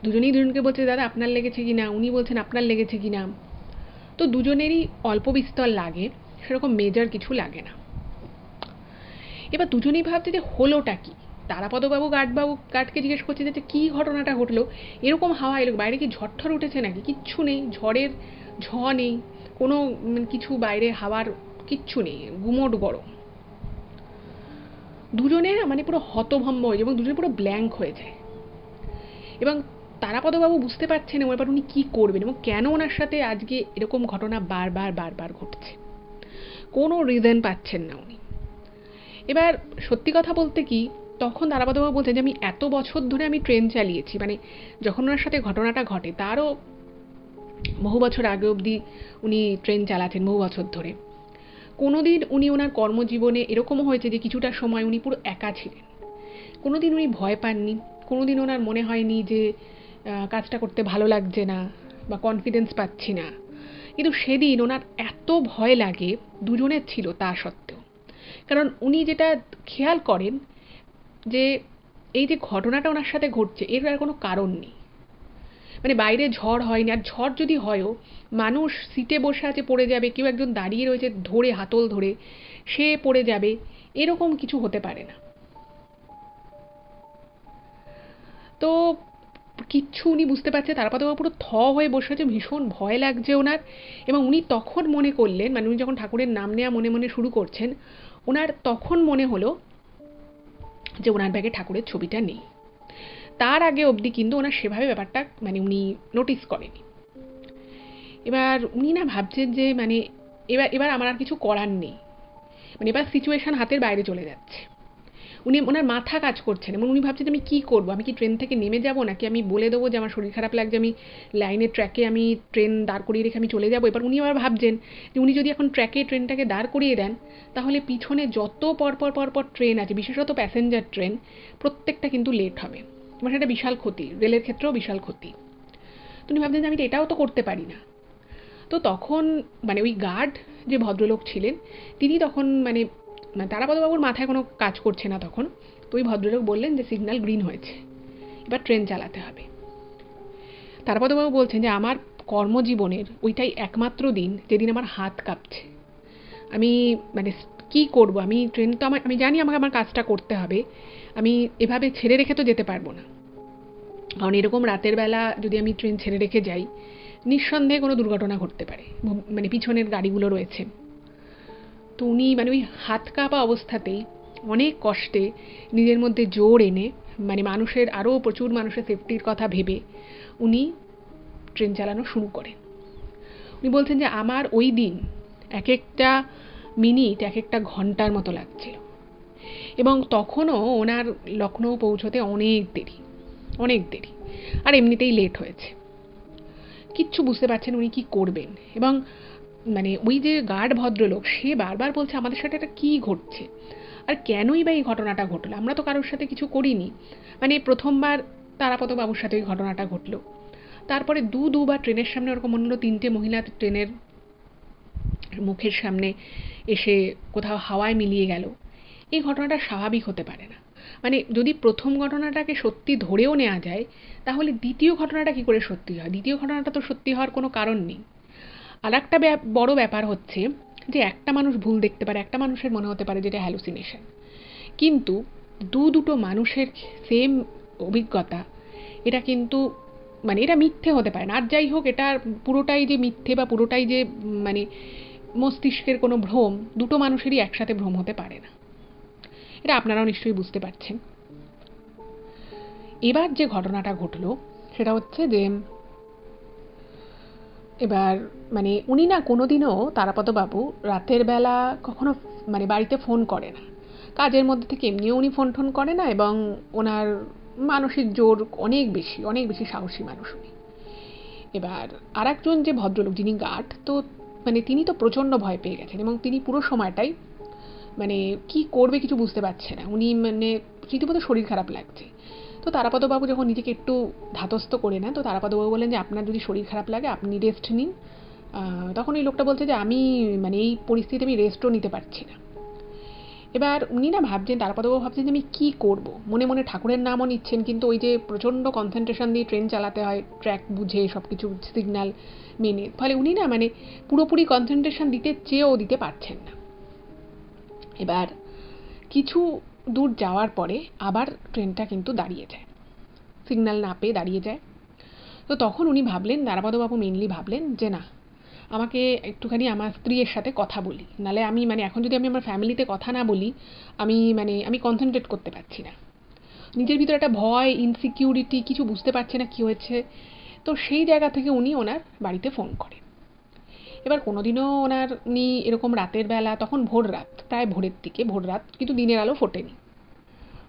দুজনেই দুজনকে বলছে দাদা আপনার লেগেছে কিনা, উনি বলছেন আপনার লেগেছে কিনা। তো দুজনেরই অল্প বিস্তর লাগে, সেরকম মেজর কিছু লাগে না। এবার দুজনেই ভাবছে যে হলোটা কি। তারাপদবাবু গার্ডকে জিজ্ঞেস করছে যে কি ঘটনাটা ঘটলো, এরকম হাওয়া এলো, বাইরে কি ঝড় উঠেছে নাকি? কিচ্ছু নেই, ঝড়ের নেই, কোনো কিছু বাইরে হাওয়ার কিচ্ছু নেই, গুমোট গরম। দুজনে মানে পুরো হতভম্ব হয়ে যায় এবং দুজনে পুরো ব্ল্যাঙ্ক হয়ে যায়। এবং তারাপদবাবু বুঝতে পারছেন এবার উনি কি করবেন এবং কেন ওনার সাথে আজকে এরকম ঘটনা বারবার ঘটছে, কোনো রিজন পাচ্ছেন না উনি। এবার সত্যি কথা বলতে কি, তখন তারাপদবাবু বলছেন যে আমি এত বছর ধরে আমি ট্রেন চালিয়েছি, মানে যখন ওনার সাথে ঘটনাটা ঘটে তারও বহু বছর আগে অবধি উনি ট্রেন চালাচ্ছেন, বহু বছর ধরে। কোনোদিন উনি ওনার কর্মজীবনে এরকমও হয়েছে যে কিছুটা সময় উনি পুরো একা ছিলেন, কোনোদিন উনি ভয় পাননি, কোনোদিন ওনার মনে হয়নি যে কাজটা করতে ভালো লাগছে না বা কনফিডেন্স পাচ্ছি না। কিন্তু সেদিন ওনার এত ভয় লাগে, দুজনের ছিল তা সত্ত্বেও। কারণ উনি যেটা খেয়াল করেন যে এই যে ঘটনাটা ওনার সাথে ঘটছে এর আর কোনো কারণ নেই। মানে বাইরে ঝড় হয়নি, আর ঝড় যদি হয়ও মানুষ সিটে বসে আছে পড়ে যাবে, কেউ একজন দাঁড়িয়ে রয়েছে ধরে হাতল ধরে সে পড়ে যাবে, এরকম কিছু হতে পারে না। তো কিচ্ছু উনি বুঝতে পারছে, তারাপদবাবু পুরো হয়ে বসে আছে, ভীষণ ভয় লাগছে ওনার। এবং উনি তখন মনে করলেন, মানে উনি যখন ঠাকুরের নাম নেওয়া মনে মনে শুরু করছেন, ওনার তখন মনে হলো যে ওনার ব্যাগে ঠাকুরের ছবিটা নেই। তার আগে অবধি কিন্তু ওনার সেভাবে ব্যাপারটা মানে উনি নোটিস করেনি। এবার উনি না ভাবছেন যে মানে এবার আমার আর কিছু করার নেই, মানে এবার সিচুয়েশন হাতের বাইরে চলে যাচ্ছে। ওনার মাথা কাজ করছে না এবং উনি ভাবছেন আমি কি করব, আমি কি ট্রেন থেকে নেমে যাব নাকি আমি বলে দেবো যে আমার শরীর খারাপ লাগছে, আমি লাইনের ট্র্যাকে আমি ট্রেন দাঁড় করিয়ে রেখে আমি চলে যাব। এবার উনি আবার ভাবছেন যে উনি যদি এখন ট্রেনটাকে দাঁড় করিয়ে দেন তাহলে পিছনে যত পরপর ট্রেন আছে, বিশেষত প্যাসেঞ্জার ট্রেন, প্রত্যেকটা কিন্তু লেট হবে, মানে সেটা বিশাল ক্ষতি, রেলের ক্ষেত্রেও বিশাল ক্ষতি। তো উনি ভাবছেন যে আমি এটাও তো করতে পারি না। তো তখন মানে ওই গার্ড যে ভদ্রলোক ছিলেন তিনি তখন মানে তারাপদবাবুর মাথায় কোনো কাজ করছে না তখন। তো ওই ভদ্রলোক বললেন যে সিগন্যাল গ্রিন হয়েছে, এবার ট্রেন চালাতে হবে। তারাপদবাবু বলছেন যে আমার কর্মজীবনের ওইটাই একমাত্র দিন যেদিন আমার হাত কাঁপছে। আমি মানে কি করব, আমি ট্রেন তো আমি জানি আমাকে আমার কাজটা করতে হবে, আমি এভাবে ছেড়ে রেখে তো যেতে পারবো না, কারণ এরকম রাতের বেলা যদি আমি ট্রেন ছেড়ে রেখে যাই নিঃসন্দেহে কোনো দুর্ঘটনা ঘটতে পারে, মানে পিছনের গাড়িগুলো রয়েছে। তো উনি মানে ওই হাত কাঁপা অবস্থাতেই অনেক কষ্টে নিজের মধ্যে জোর এনে মানে মানুষের আরও প্রচুর মানুষের সেফটির কথা ভেবে উনি ট্রেন চালানো শুরু করেন। উনি বলছেন যে আমার ওই দিন এক একটা মিনিট এক একটা ঘন্টার মতো লাগছিল এবং তখনও ওনার লখনৌ পৌঁছতে অনেক দেরি, আর এমনিতেই লেট হয়েছে। কিচ্ছু বুঝতে পারছেন উনি কি করবেন। এবং মানে ওই যে গার্ড ভদ্রলোক সে বারবার বলছে আমাদের সাথে এটা কী ঘটছে আর কেনই বা এই ঘটনাটা ঘটলো, আমরা তো কারোর সাথে কিছু করিনি। মানে প্রথমবার তারাপদবাবুর সাথে ওই ঘটনাটা ঘটলো, তারপরে দুবার ট্রেনের সামনে ওরকম মনে হলো 3টে মহিলা ট্রেনের মুখের সামনে এসে কোথাও হাওয়ায় মিলিয়ে গেল। এই ঘটনাটা স্বাভাবিক হতে পারে না। মানে যদি প্রথম ঘটনাটাকে সত্যি ধরেও নেওয়া যায়, তাহলে দ্বিতীয় ঘটনাটা কি করে সত্যি হয়? দ্বিতীয় ঘটনাটা তো সত্যি হওয়ার কোনো কারণ নেই। আর একটা বড় ব্যাপার হচ্ছে যে একটা মানুষ ভুল দেখতে পারে, একটা মানুষের মনে হতে পারে যেটা হ্যালুসিনেশন, কিন্তু দুটো মানুষের সেম অভিজ্ঞতা, এটা কিন্তু মানে এটা মিথ্যে হতে পারে না। আর যাই হোক, এটা পুরোটাই যে মিথ্যে বা পুরোটাই যে মানে মস্তিষ্কের কোনো ভ্রম, দুটো মানুষেরই একসাথে ভ্রম হতে পারে না। এটা আপনারাও নিশ্চয়ই বুঝতে পারছেন। এবার যে ঘটনাটা ঘটলো সেটা হচ্ছে যে এবার মানে উনি না কোনোদিনও, তারাপদবাবু রাতের বেলা কখনো মানে বাড়িতে ফোন করে না। কাজের মধ্যে থেকে এমনিও উনি ফোন টোন করে না, এবং ওনার মানসিক জোর অনেক বেশি, অনেক বেশি সাহসী মানুষ উনি। এবার আর একজন যে ভদ্রলোক যিনি গার্ড, তো মানে তিনি তো প্রচণ্ড ভয় পেয়ে গেছেন, এবং তিনি পুরো সময়টাই মানে কি করবে কিছু বুঝতে পারছে না। উনি মানে রীতিমতো শরীর খারাপ লাগছে। তো তারাপদবাবু যখন নিজেকে একটু ধাতস্থ করে নেন, তো তারাপদবাবু বলেন যে আপনার যদি শরীর খারাপ লাগে আপনি রেস্ট নিন। তখন এই লোকটা বলছে যে আমি মানে এই পরিস্থিতিতে আমি রেস্টও নিতে পারছি না। এবার উনি না ভাবছেন, তারাপদবাবু ভাবছেন যে আমি কী করব, মনে মনে ঠাকুরের নামও নিচ্ছেন, কিন্তু ওই যে প্রচণ্ড কনসেন্ট্রেশন দিয়ে ট্রেন চালাতে হয়, ট্র্যাক বুঝে সব কিছু সিগন্যাল মেনে, ফলে উনি না মানে পুরোপুরি কনসেন্ট্রেশন দিতে চেয়েও দিতে পারছেন না। এবার কিছু দূর যাওয়ার পরে আবার ট্রেনটা কিন্তু দাঁড়িয়ে যায়, সিগন্যাল না পেয়ে দাঁড়িয়ে যায়। তো তখন উনি ভাবলেন, তারাপদবাবু মেনলি ভাবলেন যে না, আমাকে একটুখানি আমার স্ত্রীর সাথে কথা বলি, নালে আমি মানে এখন যদি আমি আমার ফ্যামিলিতে কথা না বলি, আমি কনসেন্ট্রেট করতে পারছি না। নিজের ভিতরে একটা ভয়, ইনসিকিউরিটি, কিছু বুঝতে পারছে না কী হয়েছে। তো সেই জায়গা থেকে উনি ওনার বাড়িতে ফোন করে। এবার কোনোদিনও উনি এরকম রাতের বেলা, তখন ভোর রাত, প্রায় ভোরের দিকে, ভোর রাত, কিন্তু দিনের আলো ফোটেনি,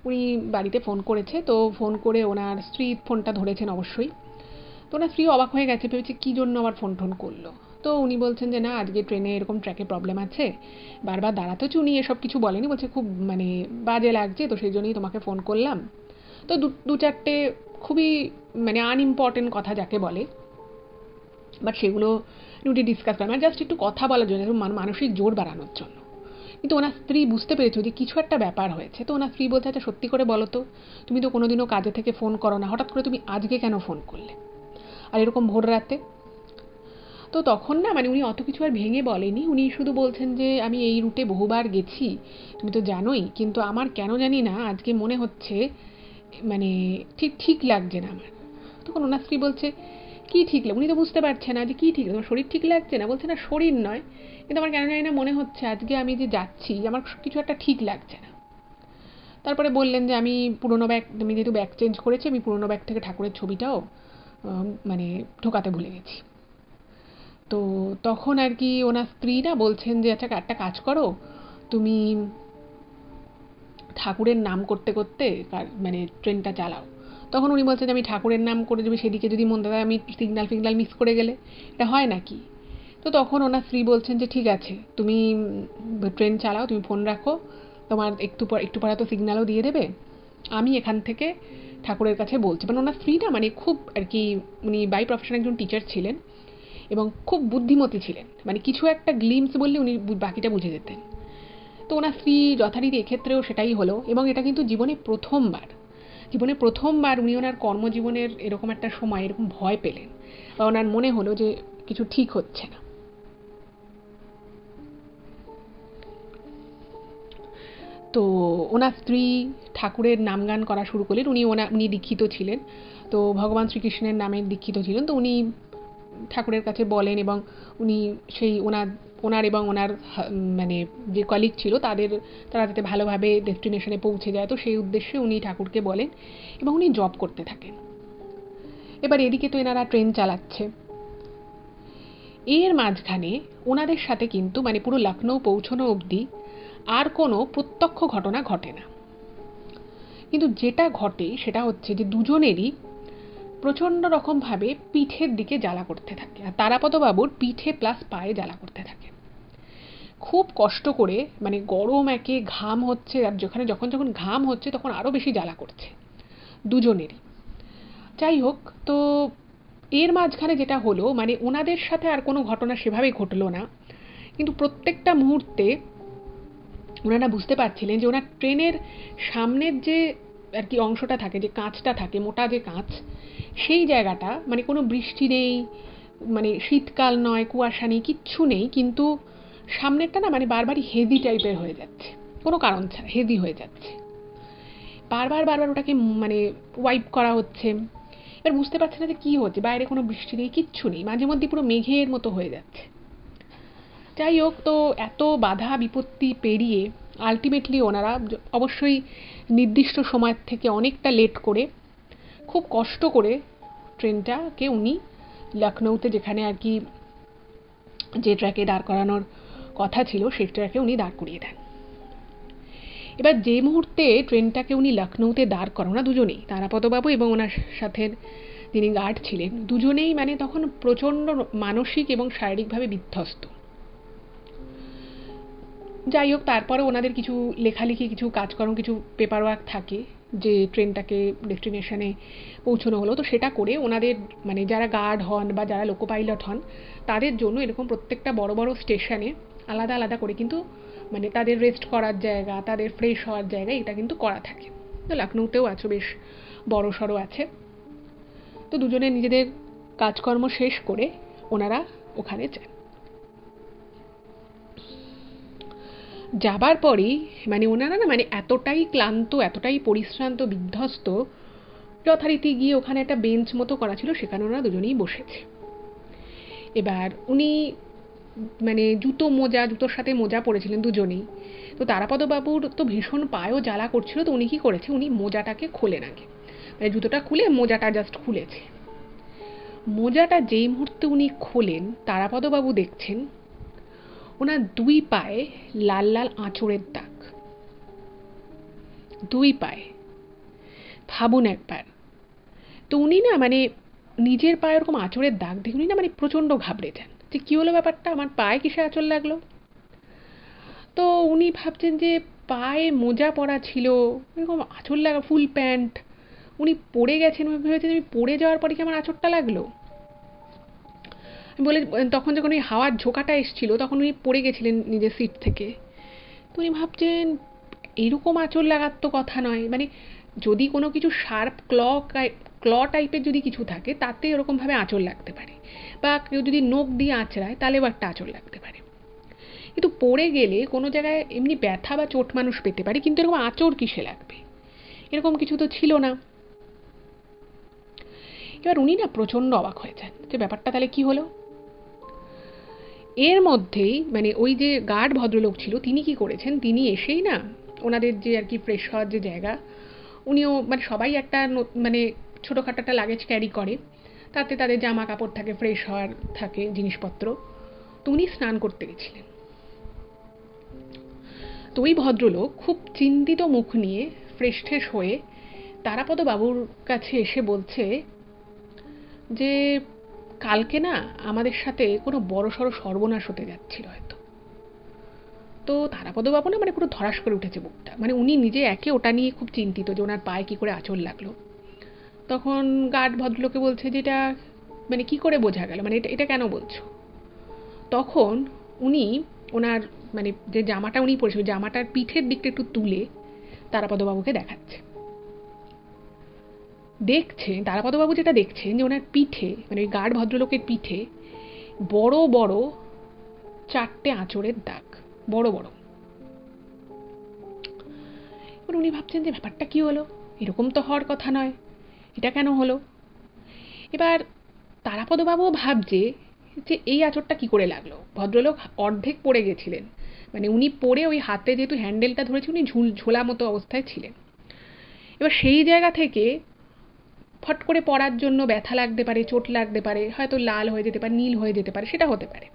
উনি বাড়িতে ফোন করেছে। তো ফোন করে ওনার স্ত্রী ফোনটা ধরেছেন অবশ্যই। তো ওনার স্ত্রী অবাক হয়ে গেছে, ভেবেছে কী জন্য আবার ফোন টোন করলো। তো উনি বলছেন যে না, আজকে ট্রেনে এরকম ট্র্যাকে প্রবলেম আছে, বারবার দাঁড়াতে হচ্ছে। উনি এসব কিছু বলেনি, বলছে খুব মানে বাজে লাগছে, তো সেই জন্যই তোমাকে ফোন করলাম। তো দু চারটে খুবই মানে আনইম্পর্টেন্ট কথা যাকে বলে, বাট সেগুলো উনি ডিসকাস করেন, মানে জাস্ট একটু কথা বলার জন্য, মানসিক জোর বাড়ানোর জন্য। কিন্তু ওনার স্ত্রী বুঝতে পেরেছে যে কিছু একটা ব্যাপার হয়েছে। তো ওনার স্ত্রী বলছে, আচ্ছা সত্যি করে বলো তো, তুমি তো কোনোদিনও কাজে থেকে ফোন করো না, হঠাৎ করে তুমি আজকে কেন ফোন করলে, আর এরকম ভোর রাতে? তো তখন না মানে উনি অত কিছু আর ভেঙে বলেনি, উনি শুধু বলছেন যে আমি এই রুটে বহুবার গেছি, তুমি তো জানোই, কিন্তু আমার কেন জানি না আজকে মনে হচ্ছে মানে ঠিক ঠিক লাগছে না আমার। তখন ওনার স্ত্রী বলছে, কী ঠিক লাগে? উনি তো বুঝতে পারছে না যে কী ঠিক, তোমার শরীর ঠিক লাগছে না? বলছে না, শরীর নয়, কিন্তু আমার কেন জানি না মনে হচ্ছে আজকে আমি যে যাচ্ছি আমার কিছু একটা ঠিক লাগছে না। তারপরে বললেন যে আমি পুরনো ব্যাগ, আমি যেহেতু ব্যাগ চেঞ্জ করেছি, আমি পুরনো ব্যাগ থেকে ঠাকুরের ছবিটাও মানে ঢোকাতে ভুলে গেছি। তো তখন আর কি ওনার স্ত্রী না বলছেন যে আচ্ছা একটা কাজ করো, তুমি ঠাকুরের নাম করতে করতে মানে ট্রেনটা চালাও। তখন উনি বলছেন যে আমি ঠাকুরের নাম করে যদি সেদিকে যদি মন দেয়, আমি সিগন্যাল মিস করে গেলে এটা হয় নাকি? তো তখন ওনার স্ত্রী বলছেন যে ঠিক আছে, তুমি ট্রেন চালাও, তুমি ফোন রাখো, তোমার একটু পরে তো সিগন্যালও দিয়ে দেবে, আমি এখান থেকে ঠাকুরের কাছে বলছি। মানে ওনার স্ত্রী না মানে খুব আর কি, উনি বাই প্রফেশন একজন টিচার ছিলেন, এবং খুব বুদ্ধিমতী ছিলেন, মানে কিছু একটা গ্লিমস বললে উনি বাকিটা বুঝে যেতেন। তো ওনার স্ত্রী যথারীতি এক্ষেত্রেও সেটাই হলো, এবং এটা কিন্তু জীবনে প্রথমবার উনি ওনার কর্মজীবনের এরকম একটা সময় এরকম ভয় পেলেন, বা ওনার মনে হলো যে কিছু ঠিক হচ্ছে না। তো ওনার স্ত্রী ঠাকুরের নাম গান করা শুরু করলেন। উনি দীক্ষিত ছিলেন, তো ভগবান শ্রীকৃষ্ণের নামে দীক্ষিত ছিলেন। তো উনি ঠাকুরের কাছে বলেন, এবং উনি সেই ওনার এবং ওনার মানে যে কলিগ ছিল তারা যাতে ভালোভাবে ডেস্টিনেশনে পৌঁছে যায়, তো সেই উদ্দেশ্যে উনি ঠাকুরকে বলেন, এবং উনি জব করতে থাকেন। এবার এদিকে তো এনারা ট্রেন চালাচ্ছে, এর মাঝখানে ওনাদের সাথে কিন্তু মানে পুরো লখনৌ পৌঁছানো অবধি আর কোনো প্রত্যক্ষ ঘটনা ঘটে না, কিন্তু যেটা ঘটে সেটা হচ্ছে যে দুজনেরই প্রচণ্ড রকমভাবে পিঠের দিকে জ্বালা করতে থাকে, আর তারাপদবাবুর পিঠে প্লাস পায়ে জ্বালা করতে থাকে। খুব কষ্ট করে মানে গরম একে, ঘাম হচ্ছে, আর যখন যখন ঘাম হচ্ছে তখন আরও বেশি জ্বালা করছে দুজনেরই। যাই হোক, তো এর মাঝখানে যেটা হলো মানে ওনাদের সাথে আর কোনো ঘটনা সেভাবে ঘটলো না, কিন্তু প্রত্যেকটা মুহূর্তে ওনারা বুঝতে পারছিলেন যে ওনার ট্রেনের সামনের যে আর কি অংশটা থাকে, যে কাঁচটা থাকে, মোটা যে কাঁচ, সেই জায়গাটা মানে কোনো বৃষ্টি নেই, মানে শীতকাল নয়, কুয়াশা নেই, কিচ্ছু নেই, কিন্তু সামনেরটা না মানে বারবারই হেভি টাইপের হয়ে যাচ্ছে, কোনো কারণ ছাড়া হেভি হয়ে যাচ্ছে, বারবার বারবার ওটাকে মানে ওয়াইপ করা হচ্ছে। এবার বুঝতে পারছে না যে কী হচ্ছে, বাইরে কোনো বৃষ্টি নেই, কিচ্ছু নেই, মাঝে মধ্যে পুরো মেঘের মতো হয়ে যাচ্ছে। যাই হোক, তো এত বাধা বিপত্তি পেরিয়ে আলটিমেটলি ওনারা অবশ্যই নির্দিষ্ট সময় থেকে অনেকটা লেট করে, খুব কষ্ট করে ট্রেনটাকে উনি লখনৌতে, যেখানে আর কি যে ট্র্যাকে দাঁড় করানোর কথা ছিল সেই ট্র্যাকে উনি দাঁড় করিয়ে দেন। এবার যে মুহূর্তে ট্রেনটাকে উনি লখনৌতে দাঁড় করান, না দুজনেই, তারাপদবাবু এবং ওনার সাথে যিনি গার্ড ছিলেন, দুজনেই মানে তখন প্রচণ্ড মানসিক এবং শারীরিকভাবে বিধ্বস্ত। যাই হোক, তারপরে ওনাদের কিছু লেখালেখি, কিছু কাজকর্ম, কিছু পেপার ওয়ার্ক থাকে, যে ট্রেনটাকে ডেস্টিনেশনে পৌঁছানো হলো, তো সেটা করে ওনাদের মানে যারা গার্ড হন বা যারা লোকো পাইলট হন তাদের জন্য এরকম প্রত্যেকটা বড় বড় স্টেশনে আলাদা আলাদা করে কিন্তু মানে তাদের রেস্ট করার জায়গা, তাদের ফ্রেশ হওয়ার জায়গা, এটা কিন্তু করা থাকে। তো লখনৌতেও আছে, বেশ বড় সড়ো আছে। তো দুজনে নিজেদের কাজকর্ম শেষ করে ওনারা ওখানে যান। যাবার পরই মানে ওনারা না মানে এতটাই ক্লান্ত, এতটাই পরিশ্রান্ত, বিধ্বস্ত, যথারীতি গিয়ে ওখানে একটা বেঞ্চ মতো করা ছিল, সেখানে ওনারা দুজনেই বসেছে। এবার উনি মানে জুতোর সাথে মোজা পরেছিলেন দুজনেই। তো তারাপদবাবুর তো ভীষণ পায়েও জ্বালা করছিল, তো উনি কী করেছে, উনি মোজাটাকে খোলেন আগে, মানে জুতোটা খুলে মোজাটা জাস্ট খুলেছে। মোজাটা যেই মুহূর্তে উনি খোলেন, তারাপদবাবু দেখছেন ওনার দুই পায়ে লাল লাল আঁচড়ের দাগ, দুই পায়ে। ভাবুন একবার। তো উনি না মানে নিজের পায়ে ওরকম আঁচড়ের দাগ দেখে উনি না মানে প্রচণ্ড ঘাবড়ে যান, যে কী হলো ব্যাপারটা, আমার পায়ে কিসে আঁচড় লাগলো। তো উনি ভাবছেন যে পায়ে মোজা পরা ছিল, এরকম আঁচড় লাগা, ফুল প্যান্ট, উনি পড়ে গেছেন, ভেবেছেন আমি পড়ে যাওয়ার পরে কি আমার আঁচড়টা লাগলো বলে। তখন যখন ওই হাওয়ার ঝোঁকাটা এসেছিল তখন উনি পড়ে গেছিলেন নিজের সিট থেকে। তো উনি ভাবছেন এরকম আঁচড় লাগার তো কথা নয়, মানে যদি কোনো কিছু শার্প ক্ল টাইপের যদি কিছু থাকে তাতে এরকমভাবে আঁচড় লাগতে পারে, বা কেউ যদি নখ দিয়ে আঁচড়ায় তাহলেও একটা আঁচড় লাগতে পারে, কিন্তু পড়ে গেলে কোনো জায়গায় এমনি ব্যথা বা চোট মানুষ পেতে পারে, কিন্তু এরকম আঁচড় কিসে লাগবে, এরকম কিছু তো ছিল না। এবার উনি না প্রচণ্ড অবাক হয়ে যান যে ব্যাপারটা তাহলে কি হলো। এর মধ্যেই মানে ওই যে গার্ড ভদ্রলোক ছিল তিনি কি করেছেন, তিনি এসেই না ওনাদের যে আর কি ফ্রেশ হওয়ার যে জায়গা, উনিও মানে সবাই একটা মানে ছোটোখাটো একটা লাগেজ ক্যারি করে, তাতে তাদের জামা কাপড় থাকে, ফ্রেশ হওয়ার থাকে জিনিসপত্র, তো উনি স্নান করতে গেছিলেন। তো ওই ভদ্রলোক খুব চিন্তিত মুখ নিয়ে ফ্রেশ ট্রেশ হয়ে তারাপদ বাবুর কাছে এসে বলছে যে কালকে না আমাদের সাথে কোনো বড়সড় সর্বনাশ হতে যাচ্ছিল হয়তো। তো তারাপদবাবু না মানে পুরো ধরাস করে উঠেছে বুকটা, মানে উনি নিজে একে ওটা নিয়ে খুব চিন্তিত যে ওনার পায়ে কী করে আঁচড় লাগলো। তখন গার্ড ভদ্রলোকে বলছে যে এটা মানে কী করে বোঝা গেল, মানে এটা এটা কেন বলছো। তখন উনি ওনার মানে যে জামাটা উনি পরেছিল জামাটার পিঠের দিকটা একটু তুলে তারাপদবাবুকে দেখাচ্ছে। দেখছেন তারাপদবাবু যেটা দেখছেন যে ওনার পিঠে মানে ওই গার্ড ভদ্রলোকের পিঠে বড় বড় 4টে আঁচড়ের দাগ, বড় বড়। এবার উনি ভাবছেন যে ব্যাপারটা কি হলো, এরকম তো হওয়ার কথা নয়, এটা কেন হলো। এবার তারাপদবাবুও ভাবছে যে এই আঁচড়টা কি করে লাগলো, ভদ্রলোক অর্ধেক পড়ে গেছিলেন, মানে উনি পড়ে ওই হাতে যেহেতু হ্যান্ডেলটা ধরেছে উনি ঝোলা মতো অবস্থায় ছিলেন। এবার সেই জায়গা থেকে ফট করে পড়ার জন্য ব্যথা লাগতে পারে, চোট লাগতে পারে, হয়তো লাল হয়ে যেতে পারে, নীল হয়ে যেতে পারে, সেটা হতে পারে,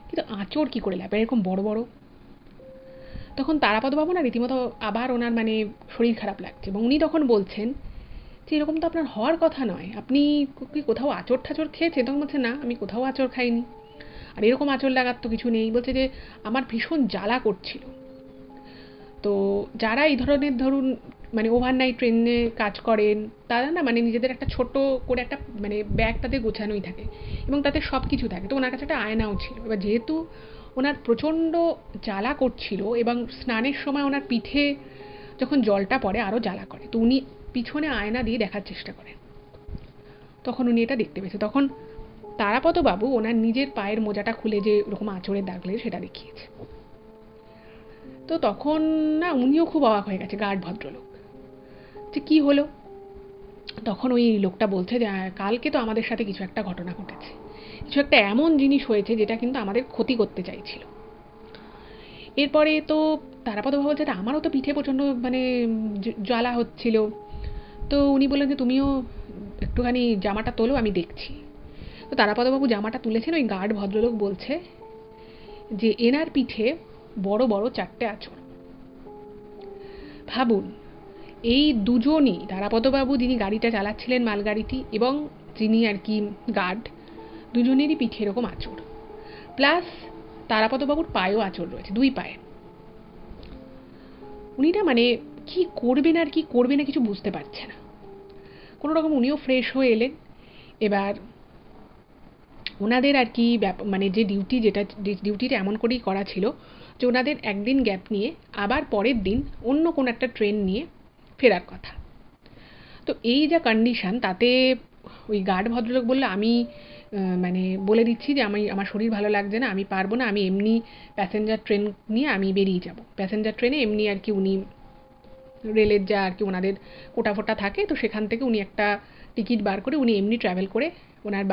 কিন্তু আঁচড় কি করে লাগবে এরকম বড় বড়। তখন তারাপদবাবু না রীতিমতো আবার ওনার মানে শরীর খারাপ লাগছে, এবং উনি তখন বলছেন যে এরকম তো আপনার হওয়ার কথা নয়, আপনি কি কোথাও আঁচড় ঠাচড় খেয়েছেন। তখন বলছে না, আমি কোথাও আঁচড় খাইনি, আর এরকম আঁচড় লাগার তো কিছু নেই। বলছে যে আমার ভীষণ জ্বালা করছিল। তো যারা এই ধরনের ধরুন মানে ওভারনাইট ট্রেনে কাজ করেন তারা না মানে নিজেদের একটা ছোট করে একটা মানে ব্যাগ তাদের গোছানোই থাকে এবং তাতে সব কিছু থাকে। তো ওনার কাছে একটা আয়নাও ছিল। এবার যেহেতু ওনার প্রচণ্ড জ্বালা করছিল এবং স্নানের সময় ওনার পিঠে যখন জলটা পড়ে আরও জ্বালা করে। তো উনি পিছনে আয়না দিয়ে দেখার চেষ্টা করেন, তখন উনি এটা দেখতে পেয়েছে। তখন তারাপদবাবু ওনার নিজের পায়ের মোজাটা খুলে যে ওরকম আঁচড়ের দাগ লেগে সেটা দেখিয়েছে। তো তখন না উনিও খুব অবাক হয়ে গেছে, গার্ড ভদ্রলোক, যে কী হলো। তখন ওই লোকটা বলছে যে কালকে তো আমাদের সাথে কিছু একটা ঘটনা ঘটেছে, কিছু একটা এমন জিনিস হয়েছে যেটা কিন্তু আমাদের ক্ষতি করতে চাইছিল। এরপরে তো তারাপদবাবু বলছে আমারও তো পিঠে প্রচণ্ড মানে জ্বালা হচ্ছিল। তো উনি বললেন যে তুমিও একটুখানি জামাটা তোলো, আমি দেখছি। তো তারাপদবাবু জামাটা তুলেছেন। ওই গার্ড ভদ্রলোক বলছে যে এনার পিঠে বড় বড় 4টে আঁচড়। ভাবুন, এই দুজনই, তারাপদবাবু যিনি গাড়িটা চালাচ্ছিলেন মালগাড়িটি এবং যিনি আর কি গার্ড, দুজনেরই পিঠে এরকম আঁচড়, প্লাস তারাপদবাবুর পায়েও আঁচড় রয়েছে, 2 পায়ে। উনি না মানে কি করবেন আর কি করবে না কিছু বুঝতে পারছে না। কোনো রকম উনিও ফ্রেশ হয়ে এলেন। এবার ওনাদের আর কি মানে যে ডিউটিটা এমন করেই করা ছিল যে ওনাদের একদিন গ্যাপ নিয়ে আবার পরের দিন অন্য কোনো একটা ট্রেন নিয়ে ফেরার কথা। তো এই যা কন্ডিশন, তাতে ওই গার্ড ভদ্রলোক বললো আমি মানে বলে দিচ্ছি যে আমার শরীর ভালো লাগছে না, আমি পারবো না, আমি এমনি প্যাসেঞ্জার ট্রেন নিয়ে আমি বেরিয়ে যাব। প্যাসেঞ্জার ট্রেনে এমনি আর কি উনি রেলের যা আর কি ওনাদের কোটা ফোটা থাকে, তো সেখান থেকে উনি একটা টিকিট বার করে উনি এমনি ট্রাভেল করে ওনার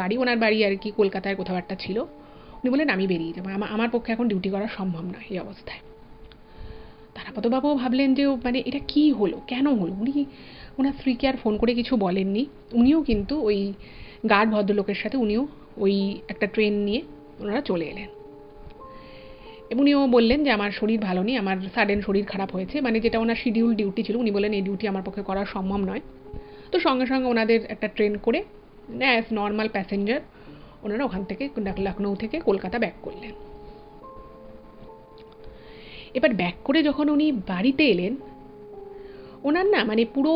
বাড়ি আর কি কলকাতায় কোথাও একটা ছিল। উনি বললেন আমি বেরিয়ে যাবো, আমার পক্ষে এখন ডিউটি করা সম্ভব নয় এই অবস্থায়। তারাপদবাবুও ভাবলেন যে মানে এটা কি হলো, কেন হলো। উনি ওনার স্ত্রীকে আর ফোন করে কিছু বলেননি। উনিও কিন্তু ওই গার্ড ভদ্রলোকের সাথে উনিও ওই একটা ট্রেন নিয়ে ওনারা চলে এলেন। উনিও বললেন যে আমার শরীর ভালো নেই, আমার সাডেন শরীর খারাপ হয়েছে, মানে যেটা ওনার শিডিউল ডিউটি ছিল। উনি বললেন এই ডিউটি আমার পক্ষে করা সম্ভব নয়। তো সঙ্গে সঙ্গে ওনাদের একটা ট্রেন করে অ্যাজ নর্মাল প্যাসেঞ্জার ওনারা ওখান থেকে লখনৌ থেকে কলকাতা ব্যাক করলেন। এবার ব্যাক করে যখন উনি বাড়িতে এলেন, ওনার না মানে পুরো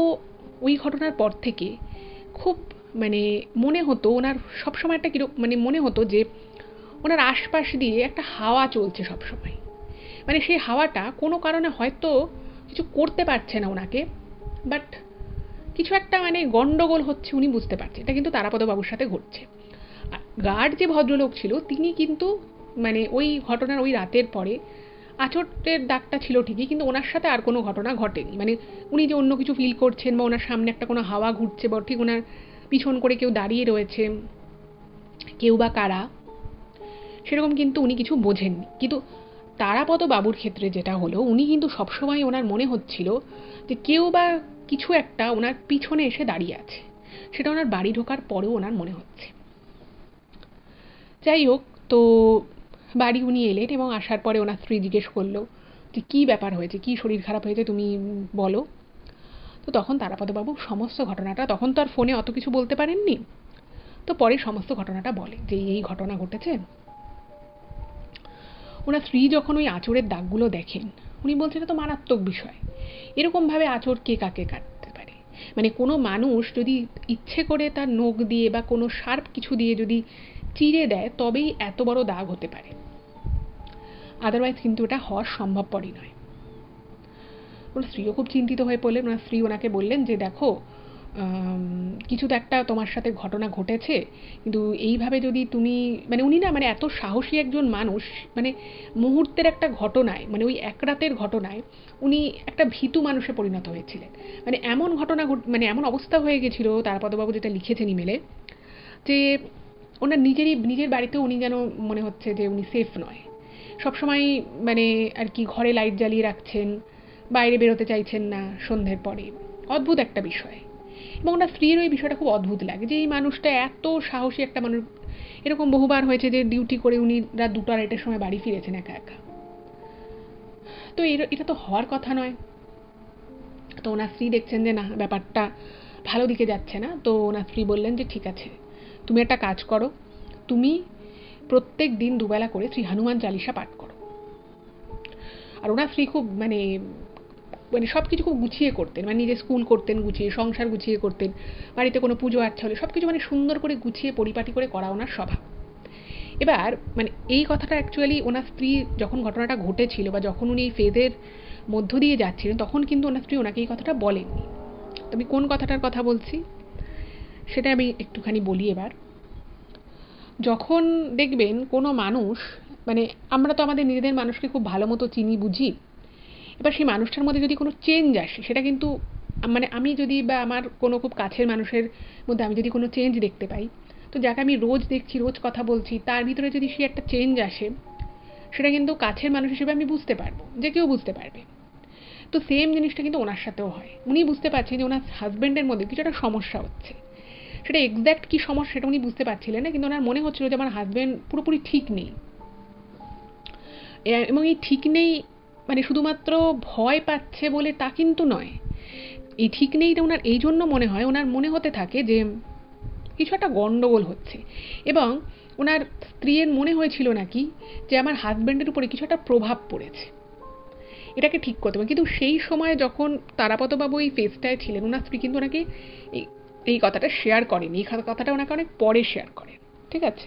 ওই ঘটনার পর থেকে খুব মানে মনে হতো ওনার সবসময় একটা কিরকম মানে মনে হতো যে ওনার আশপাশ দিয়ে একটা হাওয়া চলছে সবসময়। মানে সেই হাওয়াটা কোনো কারণে হয়তো কিছু করতে পারছে না ওনাকে, বাট কিছু একটা মানে গন্ডগোল হচ্ছে উনি বুঝতে পারছে। এটা কিন্তু তারাপদবাবুর সাথে ঘটছে। আর গার্ড যে ভদ্রলোক ছিল তিনি কিন্তু মানে ওই ঘটনার ওই রাতের পরে আঁচড়ের দাগটা ছিল ঠিকই, কিন্তু ওনার সাথে আর কোনো ঘটনা ঘটেনি। মানে উনি যে অন্য কিছু ফিল করছেন বা ওনার সামনে একটা কোনো হাওয়া ঘুরছে বা ঠিক ওনার পিছন করে কেউ দাঁড়িয়ে রয়েছে, কেউ বা কারা, সেরকম কিন্তু উনি কিছু বোঝেননি। কিন্তু তারাপদবাবুর ক্ষেত্রে যেটা হলো, উনি কিন্তু সবসময় ওনার মনে হচ্ছিল যে কেউ বা কিছু একটা ওনার পিছনে এসে দাঁড়িয়ে আছে। সেটা ওনার বাড়ি ঢোকার পরেও ওনার মনে হচ্ছে। যাই হোক, তো বাড়ি উনি এলেন এবং আসার পরে ওনার স্ত্রী জিজ্ঞেস করলো যে কী ব্যাপার হয়েছে, কী শরীর খারাপ হয়েছে তুমি বলো। তো তখন তারাপদবাবু সমস্ত ঘটনাটা, তখন তো আর ফোনে অত কিছু বলতে পারেননি, তো পরে সমস্ত ঘটনাটা বলে যে এই ঘটনা ঘটেছে। ওনার স্ত্রী যখন ওই আঁচড়ের দাগগুলো দেখেন, উনি বলছেন এটা তো মারাত্মক বিষয়। এরকমভাবে আঁচড় কে কাকে কাটতে পারে? মানে কোনো মানুষ যদি ইচ্ছে করে তার নখ দিয়ে বা কোনো শার্প কিছু দিয়ে যদি চিরে দেয় তবেই এত বড় দাগ হতে পারে, আদারওয়াইজ কিন্তু এটা হওয়া সম্ভবপরই নয়। ওনার স্ত্রীও খুব চিন্তিত হয়ে পড়লেন। ওনার স্ত্রী ওনাকে বললেন যে দেখো কিছু তো একটা তোমার সাথে ঘটনা ঘটেছে, কিন্তু এইভাবে যদি তুমি মানে উনি না মানে এত সাহসী একজন মানুষ, মানে মুহূর্তের একটা ঘটনায় মানে ওই এক রাতের ঘটনায় উনি একটা ভীতু মানুষে পরিণত হয়েছিলেন। মানে এমন ঘটনা মানে এমন অবস্থা হয়ে গেছিল, তারাপদবাবু যেটা লিখেছেন ইমেলে, যে ওনার নিজের বাড়িতেও উনি যেন মনে হচ্ছে যে উনি সেফ নয়। সবসময় মানে আর কি ঘরে লাইট জ্বালিয়ে রাখছেন, বাইরে বেরোতে চাইছেন না সন্ধ্যের পরে। অদ্ভুত একটা বিষয়। এবং ওনার স্ত্রীর ওই বিষয়টা খুব অদ্ভুত লাগে যে এই মানুষটা এত সাহসী একটা মানুষ। এরকম বহুবার হয়েছে যে ডিউটি করে উনি রাত 2টা-2:30টার সময় বাড়ি ফিরেছেন একা একা। তো এটা তো হওয়ার কথা নয়। তো ওনার স্ত্রী দেখছেন যে না, ব্যাপারটা ভালো দিকে যাচ্ছে না। তো ওনার স্ত্রী বললেন যে ঠিক আছে, তুমি একটা কাজ করো, তুমি প্রত্যেক দিন দুবেলা করে শ্রী হনুমান চালিসা পাঠ করো। আর ওনার স্ত্রী খুব মানে মানে সব কিছু খুব গুছিয়ে করতেন। মানে নিজে স্কুল করতেন গুছিয়ে, সংসার গুছিয়ে করতেন, বাড়িতে কোনো পুজো আচ্ছা হলে সব কিছু মানে সুন্দর করে গুছিয়ে পরিপাটি করে করা ওনার স্বভাব। এবার মানে এই কথাটা অ্যাকচুয়ালি ওনার স্ত্রী যখন ঘটনাটা ঘটেছিল বা যখন উনি এই ফেজের মধ্য দিয়ে যাচ্ছিলেন তখন কিন্তু ওনার স্ত্রী ওনাকে এই কথাটা বলেননি। তো আমি কোন কথাটার কথা বলছি সেটা আমি একটুখানি বলি এবার। যখন দেখবেন কোনো মানুষ মানে আমরা তো আমাদের নিজেদের মানুষকে খুব ভালো মতো চিনি বুঝি, এবার সেই মানুষটার মধ্যে যদি কোনো চেঞ্জ আসে সেটা কিন্তু মানে আমি যদি বা আমার কোনো খুব কাছের মানুষের মধ্যে আমি যদি কোনো চেঞ্জ দেখতে পাই, তো যাকে আমি রোজ দেখছি রোজ কথা বলছি তার ভিতরে যদি সে একটা চেঞ্জ আসে সেটা কিন্তু কাছের মানুষ হিসেবে আমি বুঝতে পারবো, যে কেউ বুঝতে পারবে। তো সেম জিনিসটা কিন্তু ওনার সাথেও হয়। উনি বুঝতে পারছেন যে ওনার হাজব্যান্ডের মধ্যে কিছু একটা সমস্যা হচ্ছে, সেটা এক্স্যাক্ট কী সমস্যা সেটা উনি বুঝতে পারছিলেন না, কিন্তু ওনার মনে হচ্ছিল যে আমার হাজব্যান্ড পুরোপুরি ঠিক নেই। এবং এই ঠিক নেই মানে শুধুমাত্র ভয় পাচ্ছে বলে তা কিন্তু নয়। এই ঠিক নেইটা ওনার এই জন্য মনে হয়, ওনার মনে হতে থাকে যে কিছু একটা গন্ডগোল হচ্ছে, এবং ওনার স্ত্রীর মনে হয়েছিল নাকি যে আমার হাজব্যান্ডের উপরে কিছু একটা প্রভাব পড়েছে, এটাকে ঠিক করতে হবে। কিন্তু সেই সময় যখন তারাপদবাবু এই ফেজটায় ছিলেন ওনার স্ত্রী কিন্তু ওনাকে এই এই কথাটা শেয়ার করেনি, এই কথাটা ওনাকে অনেক পরে শেয়ার করেন। ঠিক আছে,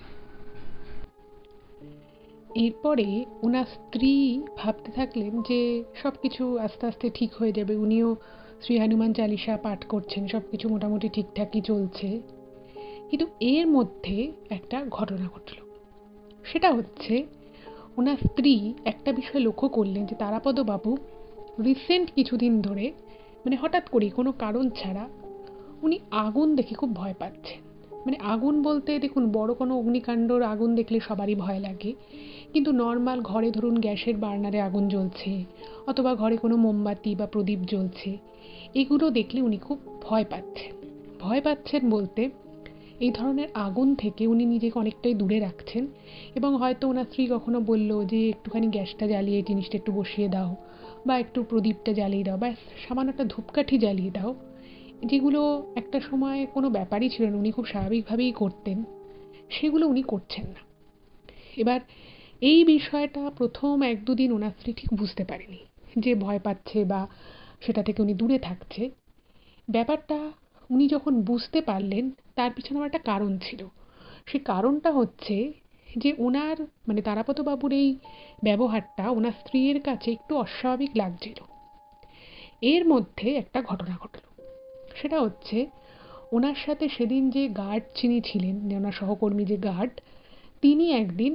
এরপরে ওনার স্ত্রী ভাবতে থাকলেন যে সব কিছু আস্তে আস্তে ঠিক হয়ে যাবে, উনিও শ্রী হনুমান চালিসা পাঠ করছেন, সব কিছু মোটামুটি ঠিকঠাকই চলছে। কিন্তু এর মধ্যে একটা ঘটনা ঘটল। সেটা হচ্ছে ওনার স্ত্রী একটা বিষয় লক্ষ্য করলেন যে তারাপদবাবু রিসেন্ট কিছুদিন ধরে মানে হঠাৎ করেই কোনো কারণ ছাড়া উনি আগুন দেখে খুব ভয় পাচ্ছেন। মানে আগুন বলতে দেখুন বড় কোনো অগ্নিকাণ্ডর আগুন দেখলে সবারই ভয় লাগে, কিন্তু নর্মাল ঘরে ধরুন গ্যাসের বার্নারে আগুন জ্বলছে অথবা ঘরে কোনো মোমবাতি বা প্রদীপ জ্বলছে, এগুলো দেখলে উনি খুব ভয় পাচ্ছেন। ভয় পাচ্ছেন বলতে এই ধরনের আগুন থেকে উনি নিজেকে অনেকটাই দূরে রাখছেন, এবং হয়তো ওনার স্ত্রী কখনো বলল যে একটুখানি গ্যাসটা জ্বালিয়ে জিনিসটা একটু বসিয়ে দাও বা একটু প্রদীপটা জ্বালিয়ে দাও বা সামান্য একটা ধূপকাঠি জ্বালিয়ে দাও, যেগুলো একটা সময় কোনো ব্যাপারই ছিল না, উনি খুব স্বাভাবিকভাবেই করতেন, সেগুলো উনি করছেন না। এবার এই বিষয়টা প্রথম এক দুদিন ওনার স্ত্রী ঠিক বুঝতে পারেনি যে ভয় পাচ্ছে বা সেটা থেকে উনি দূরে থাকছে। ব্যাপারটা উনি যখন বুঝতে পারলেন তার পিছনে আমার একটা কারণ ছিল। সেই কারণটা হচ্ছে যে ওনার মানে তারাপদবাবুর এই ব্যবহারটা ওনার স্ত্রীর কাছে একটু অস্বাভাবিক লাগছিল। এর মধ্যে একটা ঘটনা ঘটল। সেটা হচ্ছে ওনার সাথে সেদিন যে গার্ড যিনি ছিলেন, যে ওনার সহকর্মী যে গার্ড, তিনি একদিন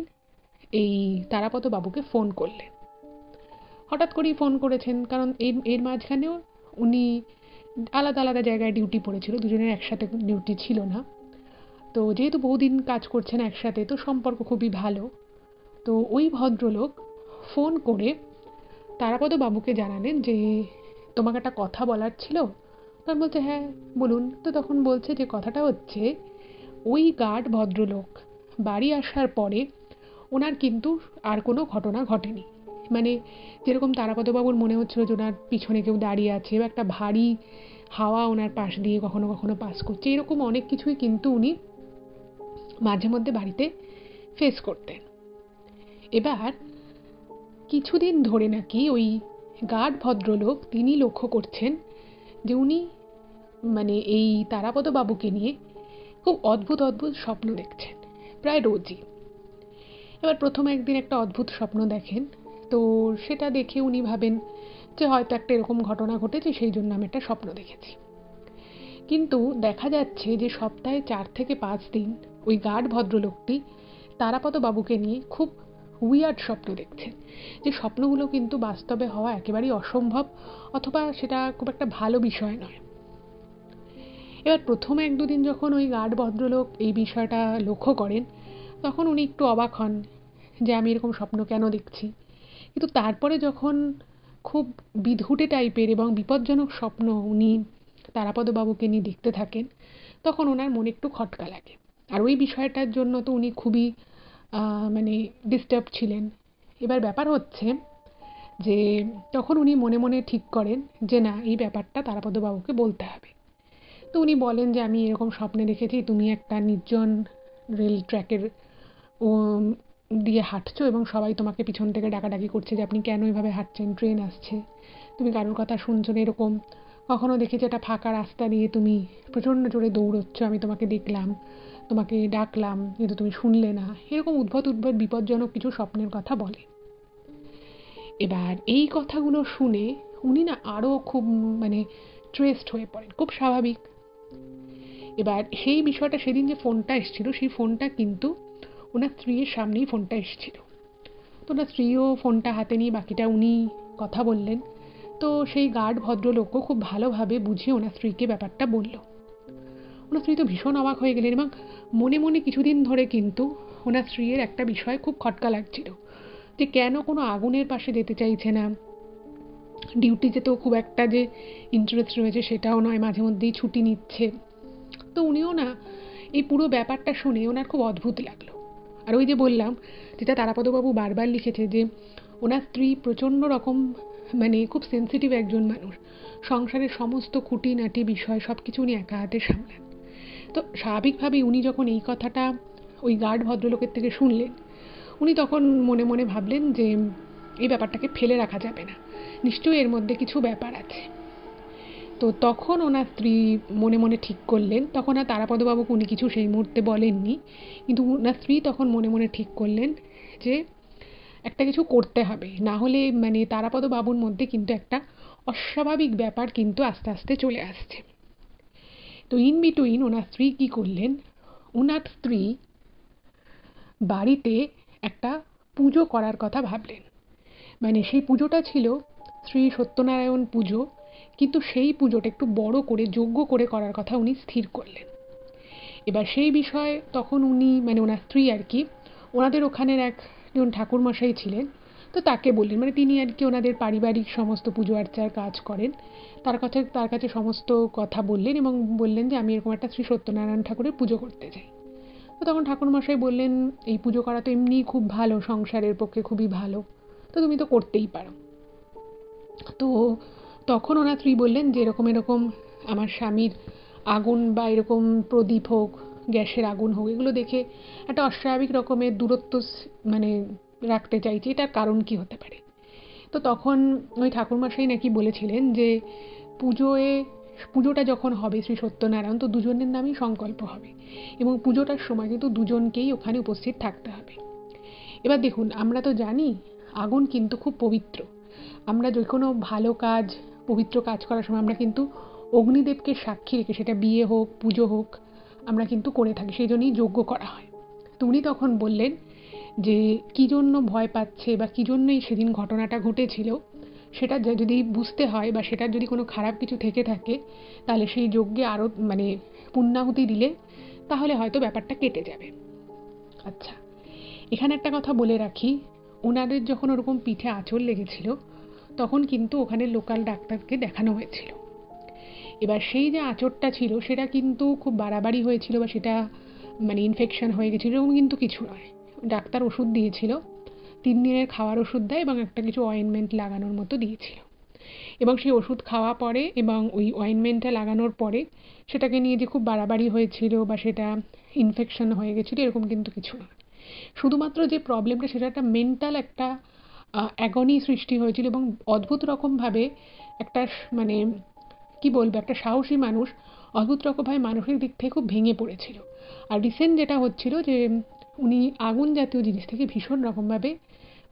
এই তারাপদবাবুকে ফোন করলেন। হঠাৎ করেই ফোন করেছেন, কারণ এর এর মাঝখানেও উনি আলাদা আলাদা জায়গায় ডিউটি পড়েছিল, দুজনের একসাথে ডিউটি ছিল না। তো যেহেতু বহুদিন কাজ করছেন একসাথে তো সম্পর্ক খুবই ভালো। তো ওই ভদ্রলোক ফোন করে তারাপদবাবুকে জানালেন যে তোমাকে একটা কথা বলার ছিল। তখন বলছে হ্যাঁ বলুন। তো তখন বলছে যে কথাটা হচ্ছে ওই গার্ড ভদ্রলোক বাড়ি আসার পরে ওনার কিন্তু আর কোনো ঘটনা ঘটেনি। মানে যেরকম তারাপদবাবুর মনে হচ্ছিল যে ওনার পিছনে কেউ দাঁড়িয়ে আছে বা একটা ভারী হাওয়া ওনার পাশ দিয়ে কখনো কখনো পাস করছে, এরকম অনেক কিছুই কিন্তু উনি মাঝে মধ্যে বাড়িতে ফেস করতেন। এবার কিছুদিন ধরে নাকি ওই গার্ড ভদ্রলোক তিনি লক্ষ্য করছেন যে উনি মানে এই তারাপদবাবুকে নিয়ে খুব অদ্ভুত অদ্ভুত স্বপ্ন দেখছেন প্রায় রোজই। এবার প্রথম একদিন একটা অদ্ভুত স্বপ্ন দেখেন, তো সেটা দেখে উনি ভাবেন যে হয়তো একটা এরকম ঘটনা ঘটেছে, সেই জন্য আমি একটা স্বপ্ন দেখেছি। কিন্তু দেখা যাচ্ছে যে সপ্তাহে 4 থেকে 5 দিন ওই গার্ড ভদ্রলোকটি তারাপদবাবুকে নিয়ে খুব উইয়ার্ড স্বপ্ন দেখছেন, যে স্বপ্নগুলো কিন্তু বাস্তবে হওয়া একেবারেই অসম্ভব অথবা সেটা খুব একটা ভালো বিষয় নয়। এবার প্রথম 1-2 দিন যখন ওই গার্ড ভদ্রলোক এই বিষয়টা লক্ষ্য করেন তখন উনি একটু অবাক হন যে আমি এরকম স্বপ্ন কেন দেখছি। কিন্তু তারপরে যখন খুব বিধুটে টাইপের এবং বিপজ্জনক স্বপ্ন উনি তারাপদবাবুকে নিয়ে দেখতে থাকেন তখন ওনার মনে একটু খটকা লাগে। আর ওই বিষয়টার জন্য তো উনি খুবই মানে ডিস্টার্ব ছিলেন। এবার ব্যাপার হচ্ছে যে তখন উনি মনে মনে ঠিক করেন যে না, এই ব্যাপারটা তারাপদবাবুকে বলতে হবে। তো উনি বলেন যে আমি এরকম স্বপ্নে দেখেছি তুমি একটা নির্জন রেল ট্র্যাকের দিয়ে হাঁটছো এবং সবাই তোমাকে পিছন থেকে ডাকাডাকি করছে যে আপনি কেন এভাবে হাঁটছেন, ট্রেন আসছে, তুমি কারোর কথা শুনছো না, এরকম কখনো দেখেছি একটা ফাঁকা রাস্তা দিয়ে তুমি প্রচণ্ড জোরে দৌড়চ্ছ, আমি তোমাকে দেখলাম, তোমাকে ডাকলাম কিন্তু তুমি শুনলে না, এরকম উদ্ভট উদ্ভট বিপজ্জনক কিছু স্বপ্নের কথা বলে। এবার এই কথাগুলো শুনে উনি না আরও খুব মানে স্ট্রেসড হয়ে পড়েন, খুব স্বাভাবিক। এবার সেই বিষয়টা, সেদিন যে ফোনটা এসেছিল সেই ফোনটা কিন্তু ওনার স্ত্রীর সামনেই ফোনটা এসেছিল। তো ওনার স্ত্রীও ফোনটা হাতে নিয়ে বাকিটা উনি কথা বললেন। তো সেই গার্ড ভদ্রলোকও খুব ভালোভাবে বুঝিয়ে ওনার স্ত্রীকে ব্যাপারটা বলল। ওনার স্ত্রী তো ভীষণ অবাক হয়ে গেলেন এবং মনে মনে কিছুদিন ধরে কিন্তু ওনার স্ত্রীর একটা বিষয় খুব খটকা লাগছিল, যে কেন কোনো আগুনের পাশে যেতে চাইছে না, ডিউটি যেতেও খুব একটা যে ইন্টারেস্ট রয়েছে সেটাও নয়, মাঝে মধ্যেই ছুটি নিচ্ছে। তো উনিও না এই পুরো ব্যাপারটা শুনে ওনার খুব অদ্ভুত লাগলো। আর ওই যে বললাম, যেটা তারাপদবাবু বারবার লিখেছে, যে ওনার স্ত্রী প্রচণ্ড রকম মানে খুব সেন্সিটিভ একজন মানুষ, সংসারের সমস্ত খুঁটিনাটি বিষয় সব কিছু উনি একা হাতে সামলান। তো স্বাভাবিকভাবেই উনি যখন এই কথাটা ওই গার্ড ভদ্রলোকের থেকে শুনলেন, উনি তখন মনে মনে ভাবলেন যে এই ব্যাপারটাকে ফেলে রাখা যাবে না, নিশ্চয়ই এর মধ্যে কিছু ব্যাপার আছে। তো তখন ওনার স্ত্রী মনে মনে ঠিক করলেন, তখন আর তারাপদবাবুকে উনি কিছু সেই মুহূর্তে বলেননি, কিন্তু ওনার স্ত্রী তখন মনে মনে ঠিক করলেন যে একটা কিছু করতে হবে, না হলে মানে তারাপদবাবুর মধ্যে কিন্তু একটা অস্বাভাবিক ব্যাপার কিন্তু আস্তে আস্তে চলে আসছে। তো ইন বিটুইন ওনার স্ত্রী কী করলেন, ওনার স্ত্রী বাড়িতে একটা পুজো করার কথা ভাবলেন। মানে সেই পুজোটা ছিল শ্রী সত্যনারায়ণ পুজো, কিন্তু সেই পুজোটা একটু বড় করে যজ্ঞ করে করার কথা উনি স্থির করলেন। এবার সেই বিষয়ে তখন উনি মানে ওনার স্ত্রী আর কি ওনাদের ওখানের একজন ঠাকুরমশাই ছিলেন, তো তাকে বললেন, মানে তিনি আর কি ওনাদের পারিবারিক সমস্ত পুজো আর্চার কাজ করেন, তার কাছে সমস্ত কথা বললেন এবং বললেন যে আমি এরকম একটা শ্রী সত্যনারায়ণ ঠাকুরের পুজো করতে চাই। তো তখন ঠাকুরমশাই বললেন, এই পুজো করা তো এমনিই খুব ভালো, সংসারের পক্ষে খুবই ভালো, তো তুমি তো করতেই পারো। তো তখন ওনার স্ত্রী বললেন যে এরকম এরকম আমার স্বামীর আগুন বা এরকম প্রদীপ হোক, গ্যাসের আগুন হোক, এগুলো দেখে একটা অস্বাভাবিক রকমের দূরত্ব মানে রাখতে চাইছি, এটার কারণ কি হতে পারে। তো তখন ওই ঠাকুরমশাই নাকি বলেছিলেন যে পুজোটা যখন হবে শ্রী সত্যনারায়ণ, তো দুজনের নামই সংকল্প হবে এবং পুজোটার সময় কিন্তু দুজনকেই ওখানে উপস্থিত থাকতে হবে। এবার দেখুন, আমরা তো জানি আগুন কিন্তু খুব পবিত্র, আমরা যে কোনো ভালো কাজ, পবিত্র কাজ করার সময় আমরা কিন্তু অগ্নিদেবকে সাক্ষী রেখে, সেটা বিয়ে হোক পুজো হোক, আমরা কিন্তু করে থাকি, সেই জন্যই যজ্ঞ করা হয়। তো উনি তখন বললেন যে কী জন্য ভয় পাচ্ছে বা কী জন্যই সেদিন ঘটনাটা ঘটেছিল সেটা যদি বুঝতে হয় বা সেটার যদি কোনো খারাপ কিছু থেকে থাকে, তাহলে সেই যজ্ঞে আরও মানে পুণ্যাহুতি দিলে তাহলে হয়তো ব্যাপারটা কেটে যাবে। আচ্ছা, এখানে একটা কথা বলে রাখি, ওনাদের যখন ওরকম পিঠে আঁচড় লেগেছিল তখন কিন্তু ওখানে লোকাল ডাক্তারকে দেখানো হয়েছিল। এবার সেই যে আঁচড়টা ছিল সেটা কিন্তু খুব বাড়াবাড়ি হয়েছিল বা সেটা মানে ইনফেকশন হয়ে গেছিলো এরকম কিন্তু কিছু নয়। ডাক্তার ওষুধ দিয়েছিল, 3 দিনের খাওয়ার ওষুধ দেয় এবং একটা কিছু অয়েনমেন্ট লাগানোর মতো দিয়েছিল, এবং সেই ওষুধ খাওয়া পরে এবং ওই অয়েনমেন্টটা লাগানোর পরে সেটাকে নিয়ে যে খুব বাড়াবাড়ি হয়েছিল বা সেটা ইনফেকশন হয়ে গেছিলো এরকম কিন্তু কিছু নয়। শুধুমাত্র যে প্রবলেমটা সেটা একটা মেন্টাল একটা অ্যাগনি সৃষ্টি হয়েছিল এবং অদ্ভুত রকমভাবে একটা মানে কি বলবো, একটা সাহসী মানুষ অদ্ভুত রকমভাবে মানসিক দিক থেকে খুব ভেঙে পড়েছিল। আর রিসেন্ট যেটা হচ্ছিল যে উনি আগুন জাতীয় জিনিস থেকে ভীষণ রকমভাবে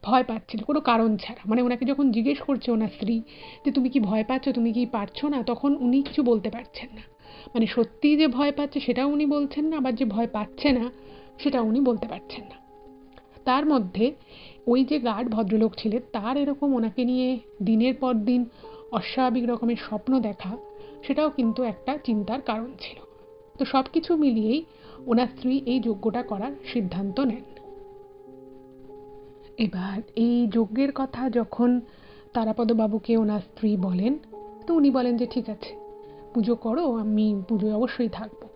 ভয় পাচ্ছিল কোনো কারণ ছাড়া, মানে ওনাকে যখন জিজ্ঞেস করছে ওনার স্ত্রী যে তুমি কি ভয় পাচ্ছ, তুমি কি পারছো না, তখন উনি কিছু বলতে পারছেন না। মানে সত্যিই যে ভয় পাচ্ছে সেটাও উনি বলছেন না, আবার যে ভয় পাচ্ছে না সেটা উনি বলতে পারছেন না। তার মধ্যে ওই যে গার্ড ভদ্রলোক ছিলেন তার এরকম ওনাকে নিয়ে দিনের পর দিন অস্বাভাবিক রকমের স্বপ্ন দেখা, সেটাও কিন্তু একটা চিন্তার কারণ ছিল। তো সব কিছু মিলিয়েই ওনার স্ত্রী এই যজ্ঞটা করার সিদ্ধান্ত নেন। এবার এই যজ্ঞের কথা যখন তারাপদবাবুকে ওনার স্ত্রী বলেন, তো উনি বলেন যে ঠিক আছে পুজো করো, আমি পুজোয় অবশ্যই থাকবো।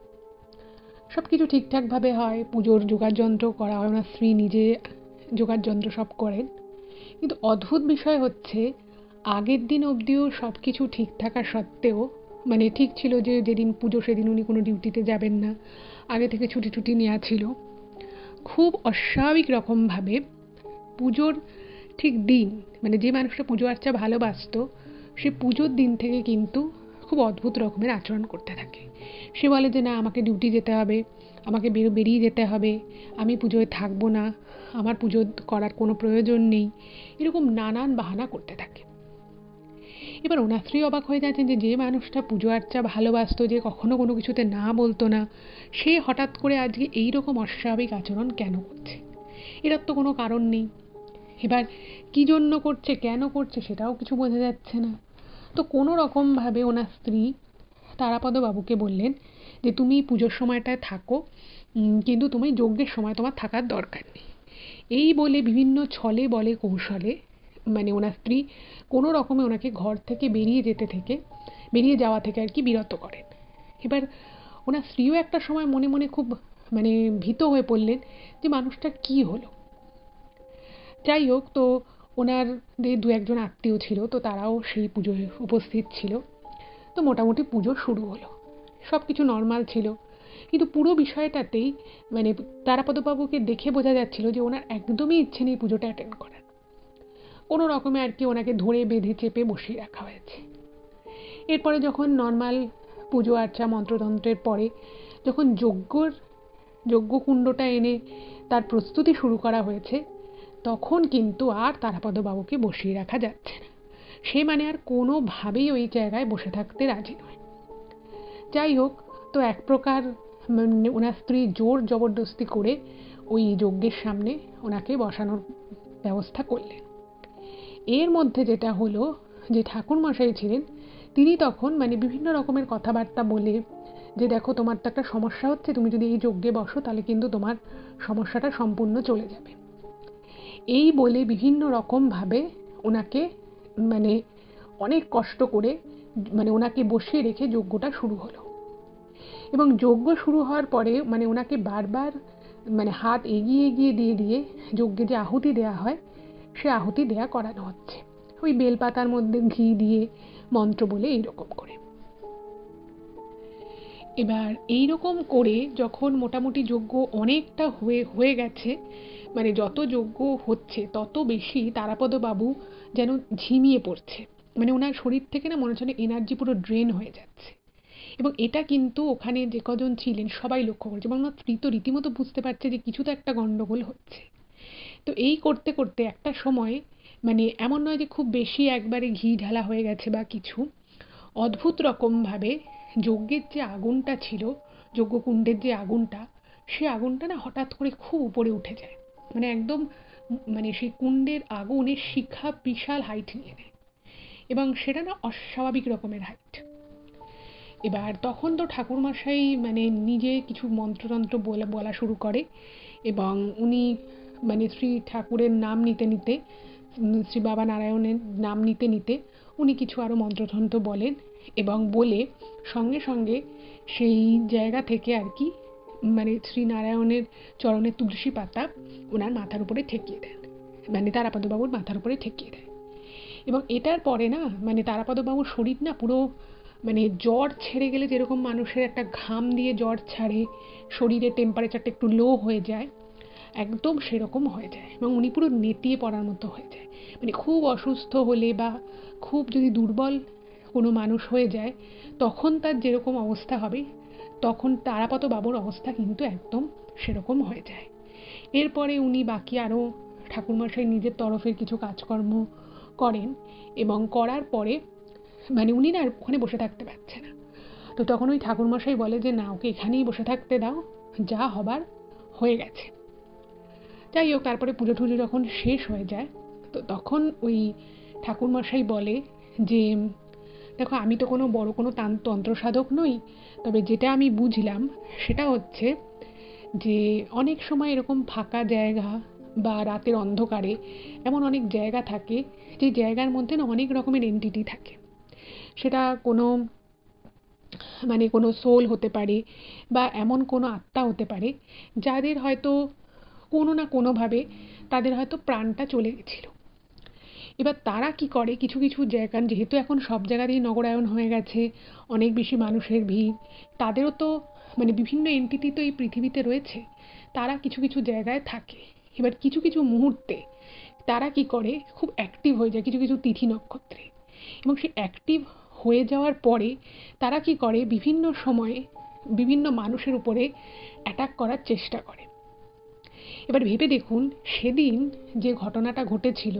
সব কিছু ঠিকঠাকভাবে হয়, পুজোর যোগাড়যন্ত্র করা হয়, ওনার স্ত্রী নিজে যোগাড়যন্ত্র সব করেন। কিন্তু অদ্ভুত বিষয় হচ্ছে, আগের দিন অবধিও সব কিছু ঠিক থাকা সত্ত্বেও মানে ঠিক ছিল যে যেদিন পুজো সেদিন উনি কোনো ডিউটিতে যাবেন না, আগে থেকে ছুটি টুটি নেওয়া ছিল, খুব অস্বাভাবিক রকমভাবে পুজোর ঠিক দিন মানে যে মানুষটা পুজো আর্চা ভালোবাসতো সে পুজোর দিন থেকে কিন্তু খুব অদ্ভুত রকমের আচরণ করতে থাকে। সে বলে যে না, আমাকে ডিউটি যেতে হবে, আমাকে বেরিয়ে যেতে হবে, আমি পুজোয় থাকবো না, আমার পুজো করার কোনো প্রয়োজন নেই, এরকম নানান বাহানা করতে থাকে। এবার ওনার স্ত্রী অবাক হয়ে যাচ্ছেন যে যে মানুষটা পুজো আর্চা ভালোবাসতো, যে কখনো কোনো কিছুতে না বলতো না, সে হঠাৎ করে আজকে এইরকম অস্বাভাবিক আচরণ কেন করছে, এটার তো কোনো কারণ নেই। এবার কী জন্য করছে, কেন করছে, সেটাও কিছু বোঝা যাচ্ছে না। তো কোনো রকমভাবে ওনার স্ত্রী তারাপদ বাবুকে বললেন যে তুমি পুজোর সময়টায় থাকো, কিন্তু তুমি যজ্ঞের সময় তোমার থাকার দরকার নেই। এই বলে বিভিন্ন ছলে বলে কৌশলে ওনার স্ত্রী কোনো রকমে ওনাকে ঘর থেকে বেরিয়ে যাওয়া থেকে আর কি বিরত করেন। এবার ওনার স্ত্রীও একটা সময় মনে মনে খুব ভীত হয়ে পড়লেন যে মানুষটা কি হলো। যাই হোক, তো ওনাদের দু একজন আত্মীয় ছিল, তো তারাও সেই পুজোয় উপস্থিত ছিল। তো মোটামুটি পুজো শুরু হলো, সব কিছু নর্মাল ছিল, কিন্তু পুরো বিষয়টাতেই তারাপদবাবুকে দেখে বোঝা যাচ্ছিল যে ওনার একদমই ইচ্ছে নেই পুজোটা অ্যাটেন্ড করার। কোনো রকমে আর কি ওনাকে ধরে বেঁধে চেপে বসিয়ে রাখা হয়েছে। এরপরে যখন নর্মাল পুজো আর্চা মন্ত্রতন্ত্রের পরে যখন যজ্ঞকুণ্ডটা এনে তার প্রস্তুতি শুরু করা হয়েছে, তখন কিন্তু আর তারাপদবাবুকে বসিয়ে রাখা যাচ্ছে না। সে আর কোনোভাবেই ওই জায়গায় বসে থাকতে রাজি নয়। যাই হোক, তো এক প্রকার ওনার স্ত্রী জোর জবরদস্তি করে ওই যজ্ঞের সামনে ওনাকে বসানোর ব্যবস্থা করলেন। এর মধ্যে যেটা হলো, যে ঠাকুরমশাই ছিলেন তিনি তখন বিভিন্ন রকমের কথাবার্তা বলে যে দেখো, তোমার তো একটা সমস্যা হচ্ছে, তুমি যদি এই যজ্ঞে বসো তাহলে কিন্তু তোমার সমস্যাটা সম্পূর্ণ চলে যাবে, এই বলে বিভিন্ন রকমভাবে ওনাকে অনেক কষ্ট করে ওনাকে বসিয়ে রেখে যজ্ঞটা শুরু হলো। এবং যজ্ঞ শুরু হওয়ার পরে ওনাকে বারবার হাত এগিয়ে এগিয়ে দিয়ে যজ্ঞে যে আহুতি দেওয়া হয় সে আহুতি দেওয়া করানো হচ্ছে, ওই বেলপাতার মধ্যে ঘি দিয়ে মন্ত্র বলে এইরকম করে। এবার এইরকম করে যখন মোটামুটি যজ্ঞ অনেকটা হয়ে গেছে, যত যজ্ঞ হচ্ছে তত বেশি তারাপদ বাবু যেন ঝিমিয়ে পড়ছে, ওনার শরীর থেকে না মনে হচ্ছে এনার্জি পুরো ড্রেন হয়ে যাচ্ছে। এবং এটা কিন্তু ওখানে যে কজন ছিলেন সবাই লক্ষ্য করেছে, এবং আমার স্ত্রী তো রীতিমতো বুঝতে পারছে যে কিছু তো একটা গন্ডগোল হচ্ছে। তো এই করতে করতে একটা সময় এমন নয় যে খুব বেশি একবারে ঘি ঢালা হয়ে গেছে বা কিছু, অদ্ভুত রকমভাবে যজ্ঞের যে আগুনটা ছিল, যজ্ঞকুণ্ডের যে আগুনটা, সে আগুনটা না হঠাৎ করে খুব উপরে উঠে যায়, একদম সেই কুণ্ডের আগুনের শিখা বিশাল হাইট নিয়ে নেয়, এবং সেটা না অস্বাভাবিক রকমের হাইট। এবার তখন তো ঠাকুরমশাই নিজে কিছু মন্ত্রতন্ত্র বলা শুরু করে, এবং উনি শ্রী ঠাকুরের নাম নিতে নিতে, শ্রী বাবা নারায়ণের নাম নিতে নিতে উনি কিছু আরও মন্ত্রতন্ত্র বলেন, এবং বলে সঙ্গে সঙ্গে সেই জায়গা থেকে আর কি শ্রী নারায়ণের চরণের তুলসী পাতা ওনার মাথার উপরে ঠেকিয়ে দেন, তারাপদবাবুর মাথার উপরে ঠেকিয়ে দেয়। এবং এটার পরে না তারাপদবাবুর শরীর না পুরো জ্বর ছেড়ে গেলে যেরকম মানুষের একটা ঘাম দিয়ে জ্বর ছাড়ে, শরীরের টেম্পারেচারটা একটু লো হয়ে যায়, একদম সেরকম হয়ে যায়, এবং উনি পুরো নেতিয়ে পড়ার মতো হয়ে যায়। খুব অসুস্থ হলে বা খুব যদি দুর্বল কোনো মানুষ হয়ে যায়, তখন তার যেরকম অবস্থা হবে, তখন তারাপদ বাবুর অবস্থা কিন্তু একদম সেরকম হয়ে যায়। এরপরে উনি বাকি আরও ঠাকুরমশাই নিজের তরফের কিছু কাজকর্ম করেন, এবং করার পরে উনি না ওখানে বসে থাকতে পারছে না। তো তখন ওই ঠাকুরমশাই বলে যে না, ওকে এখানেই বসে থাকতে দাও, যা হবার হয়ে গেছে। যাই হোক, তারপরে পুজো টুজো যখন শেষ হয়ে যায়, তো তখন ওই ঠাকুরমশাই বলে যে দেখো, আমি তো বড় কোনো তন্ত্র সাধক নই, তবে যেটা আমি বুঝলাম সেটা হচ্ছে যে অনেক সময় এরকম ফাঁকা জায়গা বা রাতের অন্ধকারে এমন অনেক জায়গা থাকে যে জায়গার মধ্যে না অনেক রকমের এন্টিটি থাকে। সেটা কোনো সোল হতে পারে বা এমন কোনো আত্মা হতে পারে যাদের হয়তো কোনো না কোনোভাবে তাদের হয়তো প্রাণটা চলে গেছিল। এবার তারা কি করে, কিছু কিছু জায়গা, যেহেতু এখন সব জায়গাতেই নগরায়ন হয়ে গেছে, অনেক বেশি মানুষের ভিড়, তাদেরও তো বিভিন্ন এন্টিটি তো এই পৃথিবীতে রয়েছে, তারা কিছু কিছু জায়গায় থাকে। এবার কিছু কিছু মুহূর্তে তারা কি করে, খুব অ্যাক্টিভ হয়ে যায় কিছু কিছু তিথি নক্ষত্রে, এবং সেই অ্যাক্টিভ হয়ে যাওয়ার পরে তারা কি করে, বিভিন্ন সময়ে বিভিন্ন মানুষের উপরে অ্যাটাক করার চেষ্টা করে। এবার ভেবে দেখুন, সেদিন যে ঘটনাটা ঘটেছিল,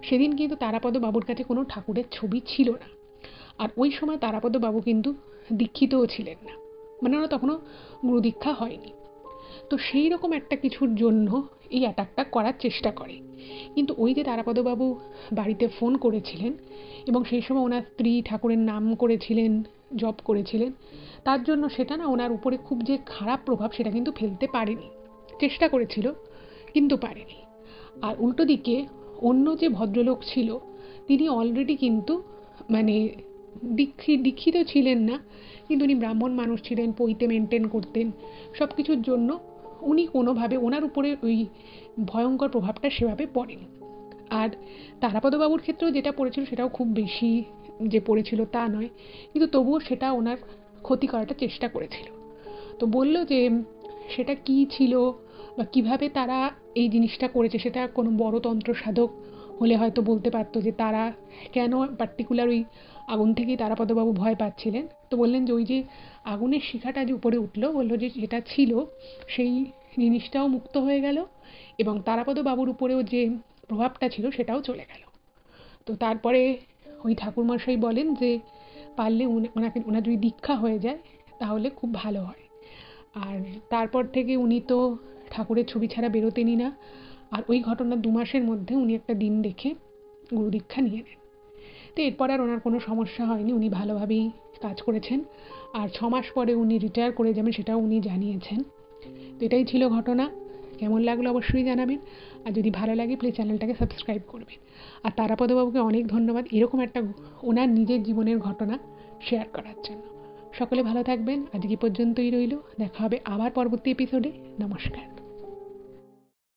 সেদিন কিন্তু তারাপদ বাবুর কাছে কোনো ঠাকুরের ছবি ছিল না। আর ওই সময় তারাপদ বাবু কিন্তু দীক্ষিতও ছিলেন না, মানে ওরা তখনও গুরুদীক্ষা হয়নি। তো সেই রকম একটা কিছুর জন্য এই অ্যাটাকটা করার চেষ্টা করে। কিন্তু ওই যে তারাপদবাবু বাড়িতে ফোন করেছিলেন এবং সেই সময় ওনার স্ত্রী ঠাকুরের নাম করেছিলেন, জপ করেছিলেন, তার জন্য সেটা না ওনার উপরে খুব যে খারাপ প্রভাব সেটা কিন্তু ফেলতে পারেনি। চেষ্টা করেছিল কিন্তু পারেনি। আর উল্টো দিকে অন্য যে ভদ্রলোক ছিল, তিনি অলরেডি কিন্তু মানে দীক্ষিত ছিলেন না, কিন্তু উনি ব্রাহ্মণ মানুষ ছিলেন, পৈতে মেনটেন করতেন, সব কিছুর জন্য উনি কোনোভাবে ওনার উপরে ওই ভয়ঙ্কর প্রভাবটা সেভাবে পড়েনি। আর তারাপদবাবুর ক্ষেত্রেও যেটা পড়েছিল সেটাও খুব বেশি যে পড়েছিল তা নয়, কিন্তু তবুও সেটা ওনার ক্ষতি করাটা চেষ্টা করেছিল। তো বলল যে সেটা কি ছিল বা কিভাবে তারা এই জিনিসটা করেছে, সেটা কোনো বড় তন্ত্র সাধক হলে হয়তো বলতে পারতো যে তারা কেন পার্টিকুলার ওই আগুন থেকেই তারাপদবাবু ভয় পাচ্ছিলেন। তো বললেন যে ওই যে আগুনের শিখাটা যে উপরে উঠলো, বললো যে যেটা ছিল সেই জিনিসটাও মুক্ত হয়ে গেল এবং তারাপদবাবুর উপরেও যে প্রভাবটা ছিল সেটাও চলে গেল। তো তারপরে ওই ঠাকুরমশাই বলেন যে পারলে ওনার যদি দীক্ষা হয়ে যায় তাহলে খুব ভালো হয়। আর তারপর থেকে উনি তো ঠাকুরের ছবি ছাড়া বেরোতেনই না। আর ওই ঘটনার 2 মাসের মধ্যে উনি একটা দিন দেখে গুরুদীক্ষা নিয়ে নেন। তো এরপর আর ওনার কোনো সমস্যা হয়নি, উনি ভালোভাবেই কাজ করেছেন। আর 6 মাস পরে উনি রিটায়ার করে যাবেন সেটাও উনি জানিয়েছেন। তো এটাই ছিল ঘটনা। কেমন লাগলো অবশ্যই জানাবেন। আর যদি ভালো লাগে প্লিজ চ্যানেলটাকে সাবস্ক্রাইব করবেন। আর তারাপদবাবুকে অনেক ধন্যবাদ এরকম একটা ওনার নিজের জীবনের ঘটনা শেয়ার করার জন্য। সকলে ভালো থাকবেন। আজকে পর্যন্তই রইল, দেখা হবে আবার পরবর্তী এপিসোডে। নমস্কার।